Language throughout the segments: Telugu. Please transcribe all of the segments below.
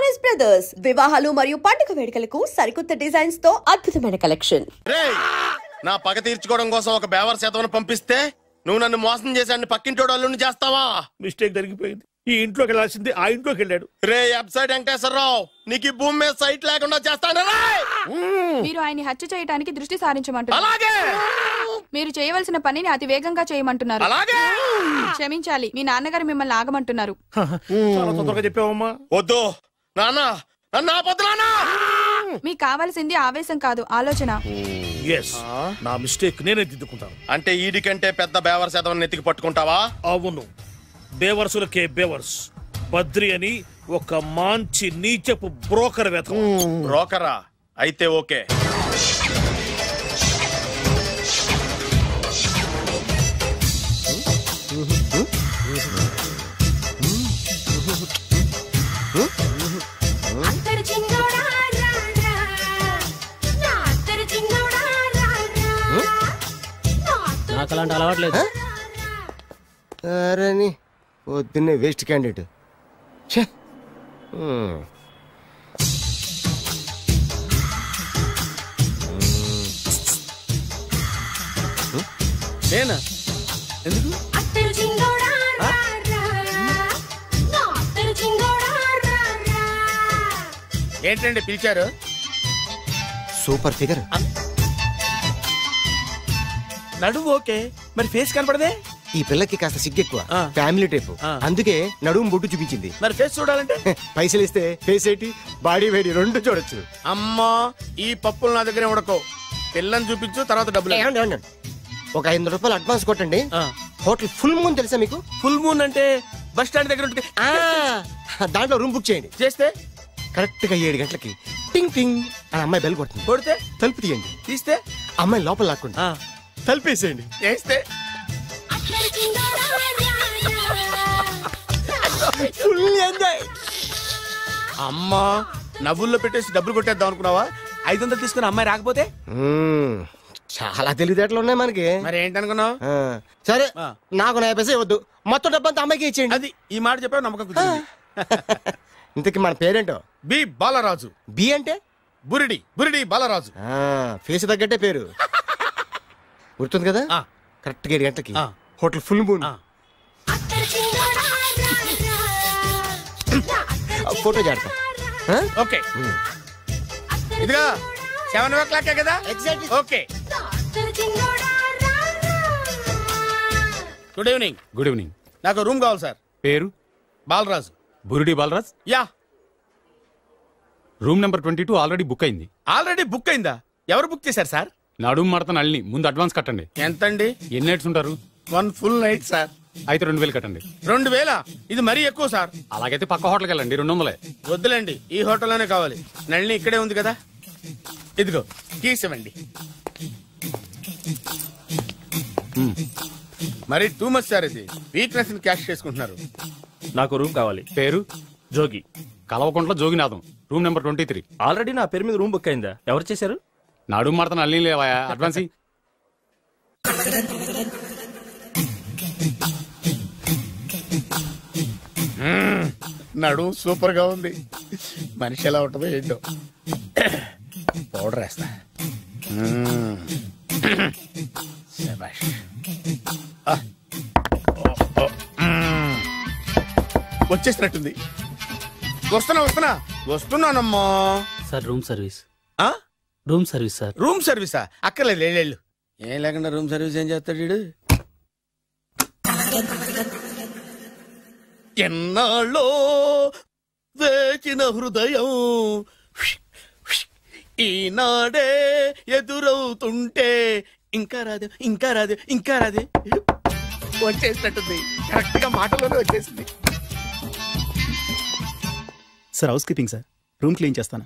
చాయిస్ బ్రదర్స్ వివాహాలు మరియు పండుగ వేడుకలకు సరికొత్త డిజైన్స్ తో అద్భుతమైన కలెక్షన్. నా పగ తీర్చుకోవడం కోసం ఒక బేవర్ శాతం పంపిస్తే నువ్వు నన్ను మోసం చేశాన్ని పక్కింటోడు అల్లుని చేస్తావా? మిస్టేక్ జరిగిపోయింది. ఈ ఇంట్లోకి వెళ్ళాల్సింది ఆ ఇంట్లోకి వెళ్ళాడు. రే వెబ్సైట్ వెంకటేశ్వరరావు, నీకు ఈ భూమి మీద సైట్ లేకుండా చేస్తాను. మీరు ఆయన్ని హత్య చేయడానికి దృష్టి సారించమంటున్నారు. అలాగే మీరు చేయవలసిన పనిని అతి వేగంగా చేయమంటున్నారు. అలాగే క్షమించాలి, మీ నాన్నగారు మిమ్మల్ని ఆగమంటున్నారు. చాలా తొందరగా చెప్పావమ్మా. వద్దు నాన్న, నన్ను ఆపొద్దు నాన్న. మీకు కావాల్సింది ఆవేశం కాదు, ఆలోచన. నా మిస్టేక్ నేనే దిద్దుకుంటాను. అంటే ఈడి కంటే పెద్ద బేవర్ శాతం నెత్తికి పట్టుకుంటావా? అవును, బేవర్సులకే బేవర్స్. బద్రి అని ఒక మంచి నీచపు బ్రోకర్ వేత. బ్రోకరా? అయితే ఓకే. నాకు అలాంటి అలవాట్లేదు. అరే పొద్దున్నే వేస్ట్ క్యాండిడేట్. నేనా? ఎందుకు? ఏంటండి పిలిచారు? Super figure. నడువు ఓకే, మరి ఫేస్ కనపడదే. ఈ పిల్లకి కాస్త సిగ్గెక్కువ, ఫ్యామిలీ టైప్. అందుకే నడుము బొట్టు చూపించింది. మరి ఫేస్ చూడాలంటే పైసలు ఇస్తే ఫేస్ ఏంటి, బాడీ వేడి రెండు చూడొచ్చు. అమ్మా, ఈ పప్పులు నా దగ్గర ఉడకో. పిల్లని చూపించు, తర్వాత డబ్బులు. ఒక 500 రూపాయలు అడ్వాన్స్ కొట్టండి. హోటల్ ఫుల్ మూన్ తెలుసా మీకు? ఫుల్ మూన్ అంటే బస్ స్టాండ్ దగ్గర ఉంటుంది. దాంట్లో రూమ్ బుక్ చేయండి. చేస్తే కరెక్ట్ గా 7 గంటలకి టింగ్ టింగ్ అని అమ్మాయి బెల్ కొడుతుంది. కొడితే తలుపు తీయండి. తీస్తే అమ్మాయి లోపల లాక్కుంటా తలుపేసేయండి. వేస్తే అమ్మా, నవ్వుల్లో పెట్టేసి డబ్బులు కొట్టేద్దాం అనుకున్నావా? 500 తీసుకుని అమ్మాయి రాకపోతే? చాలా తెలివితేటలు ఉన్నాయి మనకి. మరి ఏంటనుకున్నావు? సరే, నాకు 50 పైసలు ఇవ్వద్దు, మొత్తం డబ్బంతా అమ్మాయికి ఇచ్చేయండి. అది ఈ మాట చెప్పావు, నమ్మకం కుదిరింది. ఇంతకీ మన పేరేంటో? బి బాలరాజు. బి అంటే బురిడి. బురిడి బాలరాజు. ఫేస్ తగ్గట్టే పేరు. గుర్తుంది కదా? కరెక్ట్ గా 7 గంటలకి హోటల్ ఫుల్ మూన్. ఫోటో చేడతా. ఓకే, ఇదిగా 7 o'clock కదా? Okay. Good evening. Good evening. నాకు రూమ్ కావాలి సార్. పేరు? Balaraju. Burudi Balaraj. Yeah. Room number 22 already book అయింది. ఆల్రెడీ బుక్ అయిందా? ఎవరు బుక్ చేశారు సార్? నడుము మడత నల్ని. ముందు అడ్వాన్స్ కట్టండి. ఎంతండి? ఎన్ని నైట్స్ ఉంటారు? 1 full night సార్. అయితే 2000 కట్టండి. 2000? ఇది మరీ ఎక్కువ సార్. అలాగైతే పక్క హోటల్కి వెళ్ళండి, 200. వద్దులేండి, ఈ హోటల్లోనే కావాలి. నళిని ఇక్కడే ఉంది కదా. ఇదిగో కీస్ ఇవ్వండి. మరి టూ మచ్ సార్, ఇది వీక్నెస్ ని క్యాష్ చేసుకుంటున్నారు. నాకు రూమ్ కావాలి. పేరు? Jogi. Kalavakuntla Joginatham. Room number 23. Already నా పేరు మీద రూమ్ బుక్ అయిందా? ఎవరు చేశారు? నడుము మడత నల్ని లేవా? అడ్వాన్స్. నడు సూపర్ గా ఉంది. మనిషి ఎలా ఉంటుందో ఏంటో. పౌడర్ వేస్తా. వచ్చేసినట్టుంది. వస్తున్నానమ్మా. Sir room service. Room service sir. Room సర్వీసా? అక్కర్లేదు, లేళ్ళు. ఏం లేకుండా రూమ్ సర్వీస్ ఏం చేస్తాడు వీడు? ఎన్నాళ్ళో వేచిన హృదయం ఈనాడే ఎదురవుతుంటే ఇంకా రాదు, ఇంకా రాదు, ఇంకా రాదు. వచ్చేసినట్టుంది. కరెక్ట్ గా మాటలోనే వచ్చేసింది. Sir housekeeping sir. Room clean చేస్తాను.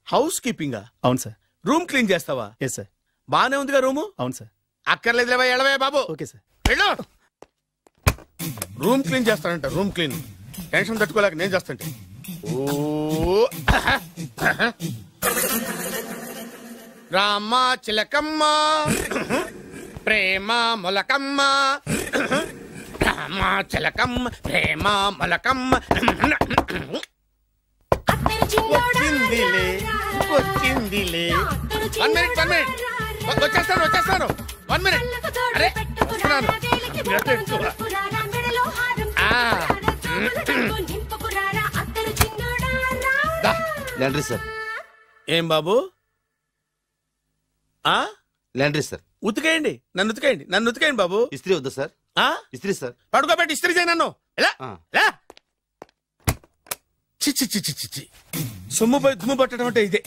హౌస్ కీపింగా? అవును సార్. రూమ్ క్లీన్ చేస్తావా? Yes sir. బానే ఉందిగా రూము? అవును సార్. అక్కర్లేదు, ఎడవే బాబు. Okay sir. వెళ్ళు. రూమ్ క్లీన్ చేస్తానంట. Room clean. టెన్షన్ తట్టుకోలేక నేను చేస్తాంటే. రామ చిలకమ్మ ప్రేమ మొలకమ్మ, రామ చిలకమ్మ ప్రేమ మొలకమ్మ. వచ్చిందిలే వచ్చిందిలే. 1 minute. వచ్చేస్తాను 1 minute. అరే వస్తున్నాను. Laundry sir. ఏం బాబు? Laundry sir. ఉతికేయండి, నన్ను ఉతికేయండి బాబు. ఇస్త్రీ వద్దా సార్? ఇస్త్రీ సార్. పడుకోబెట్టి ఇస్త్రీ చేయి నన్ను. ఎలా చి సొమ్ము పోయి దుమ్ము పట్టడం అంటే ఇదే.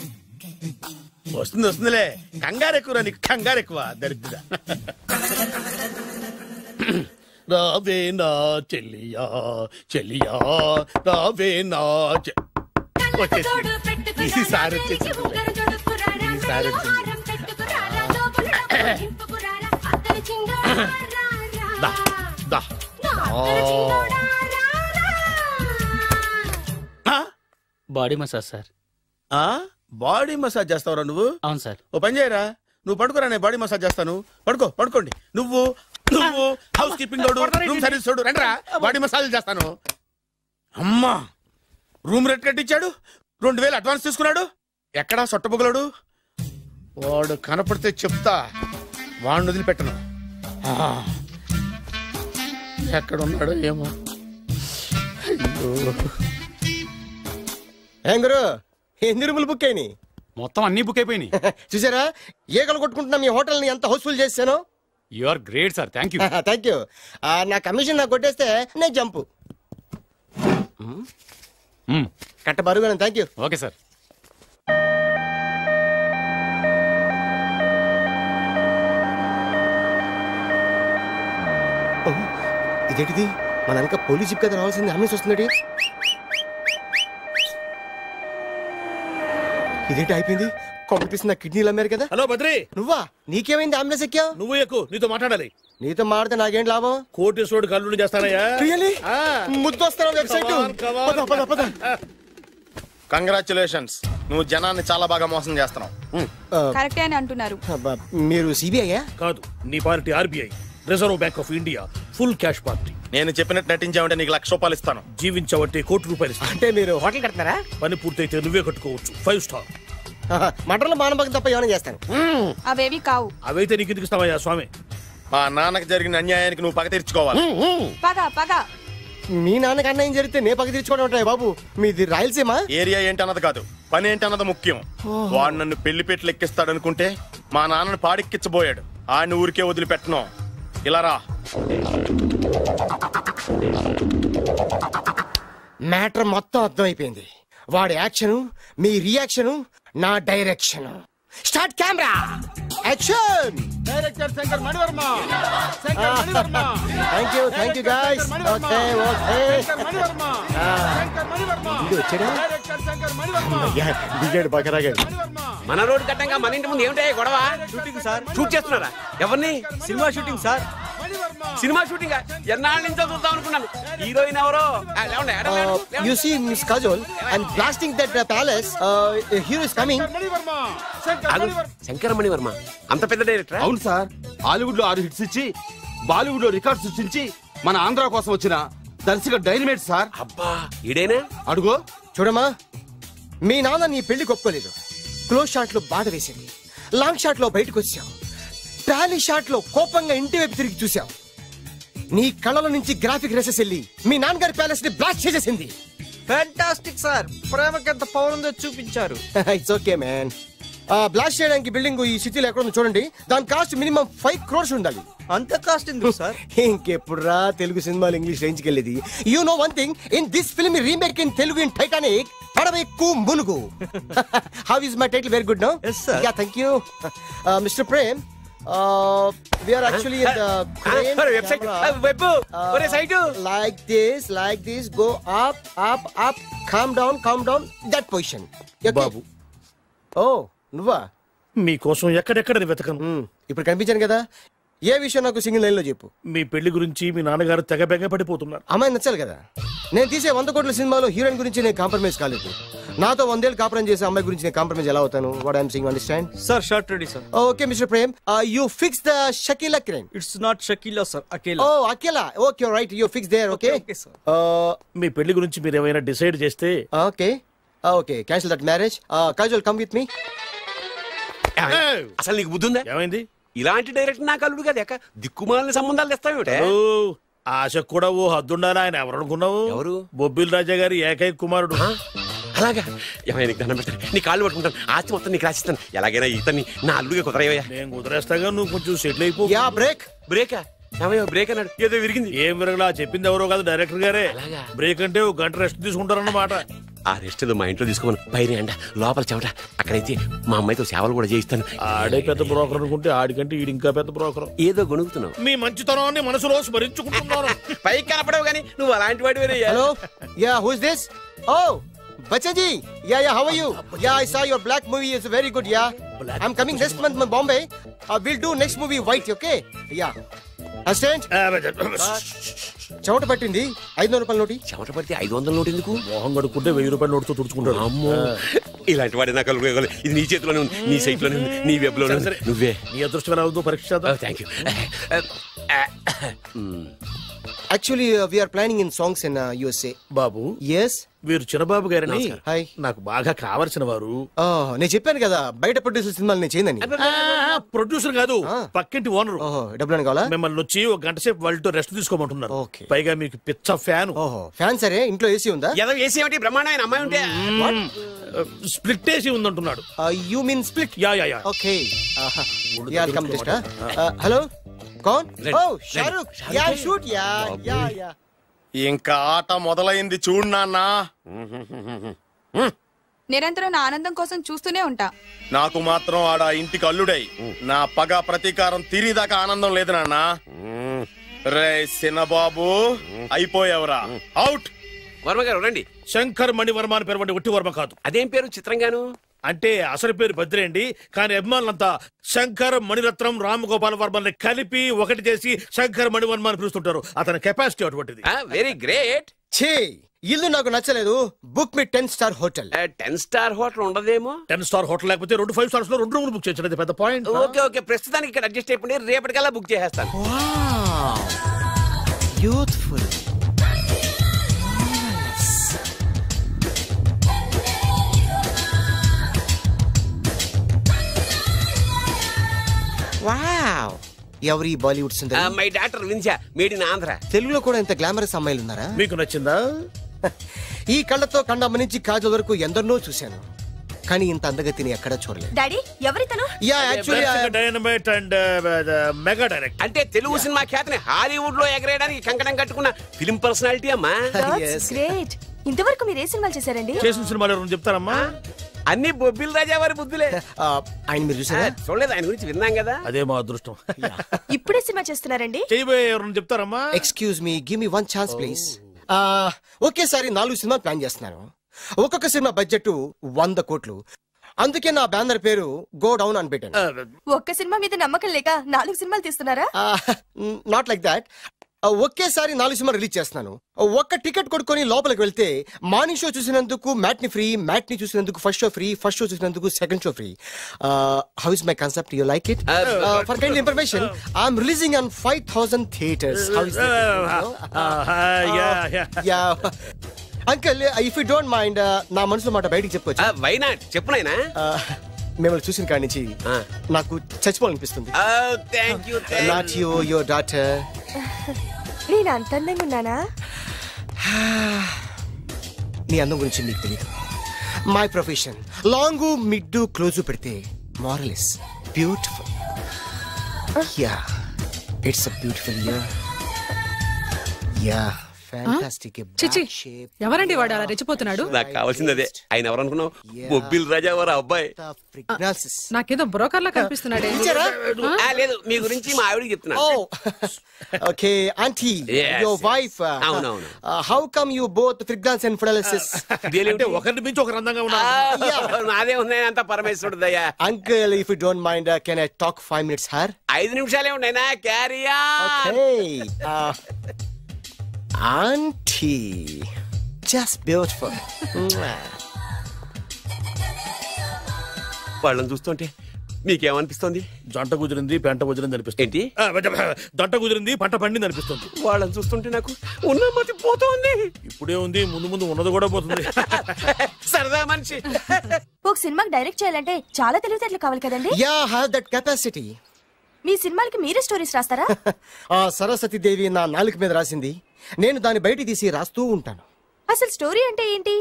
వస్తుందిలే. కంగారు ఎక్కువ నీకు, కంగారు ఎక్కువ దరిద్ర. రావే నా చెల్లియా చెల్లియా రావే నా ఈసారి body massage sir. Body massage చేస్తావురా నువ్వు? అవును సార్. ఓ పని చేయరా, నువ్వు పడుకోరా, నేను బాడీ మసాజ్ చేస్తాను. పడుకోండి. నువ్వు హౌస్ కీపింగ్ తోడు, రూమ్ సర్వీస్ తోడు, రండిరా బాడీ మసాజ్ చేస్తాను. అమ్మా, రూమ్ రేట్ కట్టించాడు, 2000 అడ్వాన్స్ తీసుకున్నాడు. ఎక్కడా సొట్టబుగలాడు? వాడు కనపడితే చెప్తా, వాడిని వదిలిపెట్టను. ఎక్కడున్నాడో ఏమో. ఏం గురు, ఎన్ని రూములు బుక్ అయినాయి? మొత్తం అన్ని బుక్ అయిపోయినాయి. చూసారా ఏగలు కొట్టుకుంటున్నా మీ హోటల్ ని ఎంత హౌస్ఫుల్ చేశాను. You are great sir. Thank you. Thank you. నా కమిషన్ నాకు కొట్టేస్తే నేను జంపు కట్ట బరుగా. Thank you. Okay sir. ఇదేంటిది, మన వెనక పోలీస్ జిప్ కదా రావాల్సింది, అంబులెన్స్ వస్తుంది. ఇదేంటి అయిపోయింది? కొంపతీసి నా కిడ్నీలు అమ్మారు కదా. హలో బద్రి, నువ్వా? నీకేమైంది? అంబులెన్స్ ఎక్కావు? నువ్వు ఎక్కువ, నీతో మాట్లాడాలి. నీతో మాడితే నాకేం లాభం? కోటేశ్వరుడు కల్లుడు చేస్తానయ్యా. ముద్దొస్తాను వెబ్సైట్. కంగ్రాచులేషన్స్, నువ్వు జనాన్ని చాలా బాగా మోసం చేస్తున్నావు. కరెక్టే అని అంటున్నారు. మీరు సిబిఐయా? కాదు, నీ party RBI, reserve bank of India, full cash party. నేను చెప్పినట్టు నటించావంటే నీకు ₹1,00,000 ఇస్తాను. జీవించవంటే ₹1,00,000 ఇస్తాను. అంటే మీరు హోటల్ కడతారా? పని పూర్తయితే నువ్వే కట్టుకోవచ్చు, 5 స్టార్. మటన్లో మానభంగం తప్ప ఏమైనా చేస్తాను. అవేవి కావు. అవైతే నీకు ఎందుకు ఇస్తావయ్యా స్వామి? మా నాన్నకి జరిగిన అన్యాయానికి నువ్వు పగ తీర్చుకోవాలి. పగ మీ నాన్నకి అన్యాయం జరిగితే నే పగ తీర్చుకోవడం ఉంటాయి బాబు. మీది రాయలసీమ. ఏరియా ఏంటన్నది కాదు, పని ఏంటన్నది ముఖ్యం. వాడు నన్ను పెళ్లిపేటలు ఎక్కిస్తాడనుకుంటే మా నాన్నను పాడెక్కించబోయాడు. ఆడిని ఊరికే వదిలిపెట్టను. ఇలా రా. మ్యాటర్ మొత్తం అర్థమైపోయింది. వాడి యాక్షన్, మీ రియాక్షన్, నా direction. Start camera, action. Director Shankar Mani Varma. Thank you guys. Okay ఇది వచ్చాడా? దిగాడు బకరాగాడు. మన రోడ్ కట్టంగా మన ఇంటి ముందు ఏమిటాయి గొడవ? Shooting sir. షూట్ చేస్తున్నారా? ఎవరిని? Cinema shooting sir. Cinema shooting ఎన్నాళ్ళ నుంచో చూద్దాం అనుకున్నాను. హీరోయిన్ ఎవరో? You see Miss Kajol, I'm blasting that palace. Hero is coming. Shankara Mani Varma అంత పెద్ద డైరెక్టర్? అవును సార్. హాలీవుడ్ లో 6 హిట్స్ ఇచ్చి బాలీవుడ్ లో రికార్డ్ సృష్టించి మన ఆంధ్ర కోసం వచ్చిన దర్శక డైనమేట్ సార్. అబ్బా, ఈడేనా? అడుగో. చూడమ్మా, మీ నాన్న నీ పెళ్లి ఒప్పుకోలేదు. క్లోజ్ షాట్ లో బాధ వేసింది, లాంగ్ షాట్ లో బయటకు వచ్చావు, టాలీ షాట్ లో కోపంగా ఇంటి వైపు తిరిగి చూసావు. నీ కళ్ళలో నుంచి గ్రాఫిక్ రెసెస్ వెళ్ళి మీ నాన్నగారి ప్యాలెస్ ని బ్లాస్ట్ చేసేసింది. Fantastic sir. ప్రేమకి ఎంత పవర్ ఉందో చూపించారు. It's okay man. బ్లాస్ట్ చేయడానికి బిల్డింగ్ ఈ సిటీలో ఎక్కడ ఉందో చూడండి. దాని కాస్ట్ మినిమం 5 crores ఉండాలి. అంత కాస్ట్ ఎందుకు సార్? ఇంకెప్పుడు రా తెలుగు సినిమాలు ఇంగ్లీష్ రేంజ్ కి వెళ్ళేది. You know one thing, in this film remake in Telugu in Titanic, పడవెక్కు మునుగు. How is my title? Very good no. Yes sir. Yeah, thank you. Mr. Prem, we are actually in the crane website. camera. Web. Ore side. Like this, go up, calm down, that position. Okay? Babu, Oh, నువ్వా? మీకోసం ఎక్కడెక్కడ వెతకను. ఇప్పుడు కనిపించాను కదా. ఏ విషయం నాకు సింగిల్ లైన్ లో చెప్పు. మీ పెళ్లి గురించి మీ నాన్నగారు తెగ బెగ పడిపోతున్నారు. అమ్మాయి నచ్చాలి కదా. నేను తీసే 100 కోట్ల సినిమాలో హీరోయిన్ గురించి నేను కాంప్రమైజ్ కాలేదు. నాతో 100 ఏళ్ళు కాపురం చేసే అమ్మాయి గురించి నేను కాంప్రమైజ్ ఎలా అవుతాను? What I'm sing, understand? Sir shot ready sir. Okay mister Prem, you fix the Shakeela crane. It's not Shakeela sir, Akela. Oh Akela. Okay right, you fix there. Okay okay sir. మీ పెళ్లి గురించి మీరు ఏమైనా డిసైడ్ చేస్తే okay okay cancel that marriage. Kajal come with me. అసలు నీకు బుద్ధి ఉందా? ఏమైంది? ఇలాంటి డైరెక్టర్ నాకు అల్లుడు కదా, దిక్కుమాలని సంబంధాలు తెస్తావేమిటే? ఆశకు కూడా ఓ హద్దుండాలి. ఆయన ఎవరు అనుకున్నావు? ఎవరు? బొబ్బిల్ రాజా గారి ఏకైక కుమారుడు. అలాగా? ఏమైనా నీకు దండం పెడతాను, నీ కాళ్ళు పట్టుకుంటాను, ఆస్తి మొత్తం నీకు రాసిస్తాను. ఎలాగైనా ఇతన్ని నా అల్లుడిగా కుదరయ్యా. నేను కుదిరేస్తాగా, నువ్వు కొంచెం సెటిల్ అయిపో. బ్రేకా? ఏమయ్యో బ్రేక్ అన్నాడు, ఏదో విరిగింది. ఏం విరగలా? చెప్పింది ఎవరో కాదు, డైరెక్టర్ గారే. బ్రేక్ అంటే ఒక గంట రెస్ట్ తీసుకుంటారన్నమాట. ఆ రెస్ట్ ఏదో మా ఇంట్లో తీసుకోమని. పైన అంట, లోపల చెమట. అక్కడైతే మా అమ్మాయితో సేవలు కూడా చేయిస్తాను. ఆడే పెద్ద బ్రోకర్ అనుకుంటే ఆడికంటే ఈడు ఇంకా పెద్ద బ్రోకర్. ఏదో గొణుగుతున్నావు. మీ మంచితనాన్ని మనసులో స్మరించుకుంటున్నాను. పైకి కనపడవు కానీ నువ్వు అలాంటి వాడి. Hello, ya who is this? Oh Bachaji, yeah, how are you? Yeah, I saw your black movie. It's very good, yeah. I'm coming next month in Bombay. We'll do next movie White, okay? Yeah. Assistant? చెమట పట్టింది 500 రూపాయల నోటి. చెమట పడితే 500 నోటు ఎందుకు? మోహం కడుక్కుంటే 1000 రూపాయల నోటుతో తుడుచుకుంటాడు. అమ్మో, ఇలాంటి వాడి నాకు ఇది నీ చేతిలోనే ఉంది, నీ సైట్ లోనే ఉంది, నీ వెబ్ లోనే ఉంది. నువ్వే నీ అదృష్టం ఎలా ఉందో పరీక్ష. Thank you. Actually, we are planning in songs in USA. Babu. Yes. వీరు చిన్నబాబు గారని నాకు బాగా కావలసిన వారు. నేను చెప్పాను కదా బయట ప్రొడ్యూసర్ సినిమాలు నేను చేయనని. ప్రొడ్యూసర్ కాదు, పక్కింటి ఓనర్. డబ్బులు కావాలా? మిమ్మల్ని వచ్చి ఒక గంట సేపు వాళ్ళతో రెస్ట్ తీసుకోమంటున్నారు. పైగా మీకు పిచ్చ ఫ్యాన్. ఫ్యాన్ సరే, ఇంట్లో ఏసీ ఉందా? ఏసీ ఏమిటి బ్రహ్మాండమైన అమ్మాయి ఉంటే స్ప్లిట్ ఏసీ ఉందంటున్నాడు. You mean split? Yeah yeah yeah. Okay. Yeah come just. Hello, కౌన్? Oh Shahrukh. Yeah shoot. Yeah yeah yeah. ఇంకా ఆట మొదలైంది చూడు నాన్న. నిరంతరం నా ఆనందం కోసం చూస్తూనే ఉంటా. నాకు మాత్రం ఆడ ఇంటికి అల్లుడై నా పగ ప్రతీకారం తీరిదాకా ఆనందం లేదు నాన్న. రే సినబాబు, అయిపోయావురా, అవుట్. వర్మ గారు రండి. శంకర్ మణివర్మ అని పేరు, ఒట్టి వర్మ కాదు. అదేం పేరు చిత్రంగాను? అంటే అసలు పేరు బద్రి అండి, కానీ అభిమానులంతా శంకర్ మణిరత్నం రామగోపాల్ వర్మని కలిపి ఒకటి చేసి శంకర్ మణివర్మ అని పిలుస్తుంటారు. అతని కెపాసిటీ అటువంటిది. Very great. ఛీ, ఇల్లు నాకు నచ్చలేదు. బుక్ మీ 10 స్టార్ హోటల్. 10 స్టార్ హోటల్ ఉండదేమో. 10 స్టార్ హోటల్ లేకపోతే 2 5 స్టార్స్ లో 2 రూములు బుక్ చేయొచ్చు. పెద్ద పాయింట్. ఓకే ఓకే, ప్రస్తుతానికి ఇక్కడ అడ్జస్ట్ అయిపోయి రేపటికల్లా బుక్ చేసేస్తాను. బ్యూటిఫుల్. వావ్, ఎవరి బాలీవుడ్ సుందరి? My doctor Vinsa, made in Andhra. తెలుగులో కూడా ఇంత గ్లామరస్ అమ్మాయిలు ఉన్నారా? మీకు నచ్చిందా? ఈ కళ్ళతో కండమ్మ నుంచి కాజల్ వరకు ఎందరినో చూశాను, కానీ ఇంత అందగతిని ఎక్కడా చూడలేదు. డాడీ ఎవరితను? Yeah actually dynamite and mega direct. అంటే తెలుగు సినిమా ఖ్యాతిని హాలీవుడ్ లో ఎగరేయడానికి కంకణం కట్టుకున్న ఫిల్మ్ పర్సనాలిటీ అమ్మా. గ్రేట్. ఇంతవరకు మీరు ఏ సినిమాలు చేశారండి? చేసిన సినిమాలు ఎవరు చెప్తారమ్మా? అన్ని బొబ్బిల్ రాజా వారి బుద్ధులే. ఆయన మీరు చూసారా? చూడలేదు, ఆయన గురించి విన్నాం కదా. అదే మా అదృష్టం. ఇప్పుడే సినిమా చేస్తున్నారండి? చేయబోయే ఎవరు చెప్తారమ్మా? Excuse me, give me 1 chance please. ఒకేసారి 4 సినిమాలు ప్లాన్ చేస్తున్నాను. ఒక్కొక్క సినిమా బడ్జెట్ 100 కోట్లు. అందుకే నా బ్యానర్ పేరు గో డౌన్ అని పెట్టాను. ఒక్క సినిమా మీద నమ్మకం లేక 4 సినిమాలు తీస్తున్నారా? Not like that. ఒకేసారి 4 సినిమాలు రిలీజ్ చేస్తున్నాను. ఒక్క టికెట్ కొనుక్కొని లోపలికి వెళ్తే మార్నింగ్ షో చూసినందుకు మ్యాట్ని ఫ్రీ, మ్యాట్ని చూసినందుకు first show free, first show చూసినందుకు second show free. How is my concept? You like it? For kind information, I'm releasing on 5000 theatres. How is yeah uncle, if you don't mind, నా మనసులో మాట బయటికి చెప్పొచ్చు? వై నాట్, చెప్పు నాయనా. మిమ్మల్ని చూసిన కాడి నుంచి నాకు చచ్చిపోవాలనిపిస్తుంది. Not you, your daughter. నేను అంత అందంగా ఉన్నానా? నీ అందం గురించి నీకు తెలియదు. My profession long mid close పెడితే moral is beautiful. Yeah, it's a beautiful year. Yeah, fantastic. ఎవరండి వాడు అలా రెచ్చిపోతున్నాడు? నాకు కావాల్సింది అదే. ఆయన ఎవరనుకున్నావు? బొబ్బిల్ రాజా వారు అబ్బాయి. నాకేదో బ్రోకర్ లా కనిపిస్తున్నాడే. లేదు, మీ గురించి మా ఆవిడకి చెప్తున్నా. Okay aunty, your wife. అవునవును. How come you both fragrance and fidelities? అంటే ఒకరిని మించి ఒకరు అందంగా ఉన్నారు. నాదే ఉన్నాయి అంత పరమేశ్వరుడు దయ్యా. Uncle, if you don't mind, can I talk 5 minutes her? 5 నిమిషాలే ఉన్నాయినా, carry on. Okay Auntie, just beautiful. వాళ్ళని చూస్తుంటే మీకేమనిపిస్తుంది? జంట కుదిరింది పెంట కుదిరింది అనిపిస్తుంది. ఏంటి? జంట కుదిరింది పంట పండింది అనిపిస్తుంది. వాళ్ళని చూస్తుంటే నాకు ఉన్నమతి పోతోంది. ఇప్పుడే ఉంది, ముందు ముందు ఉన్నది కూడా పోతుంది. సరదా మనిషి. ఒక సినిమాకి డైరెక్ట్ చేయాలంటే చాలా తెలివితేటలు కావాలి కదండి. Yeah have that capacity. మీ సినిమాలకి మీరే స్టోరీస్ రాస్తారా? ఆ సరస్వతి దేవి నా నాలుక మీద రాసింది, నేను దాన్ని బయట తీసి రాస్తూ ఉంటాను. అసలు స్టోరీ అంటే ఏంటి?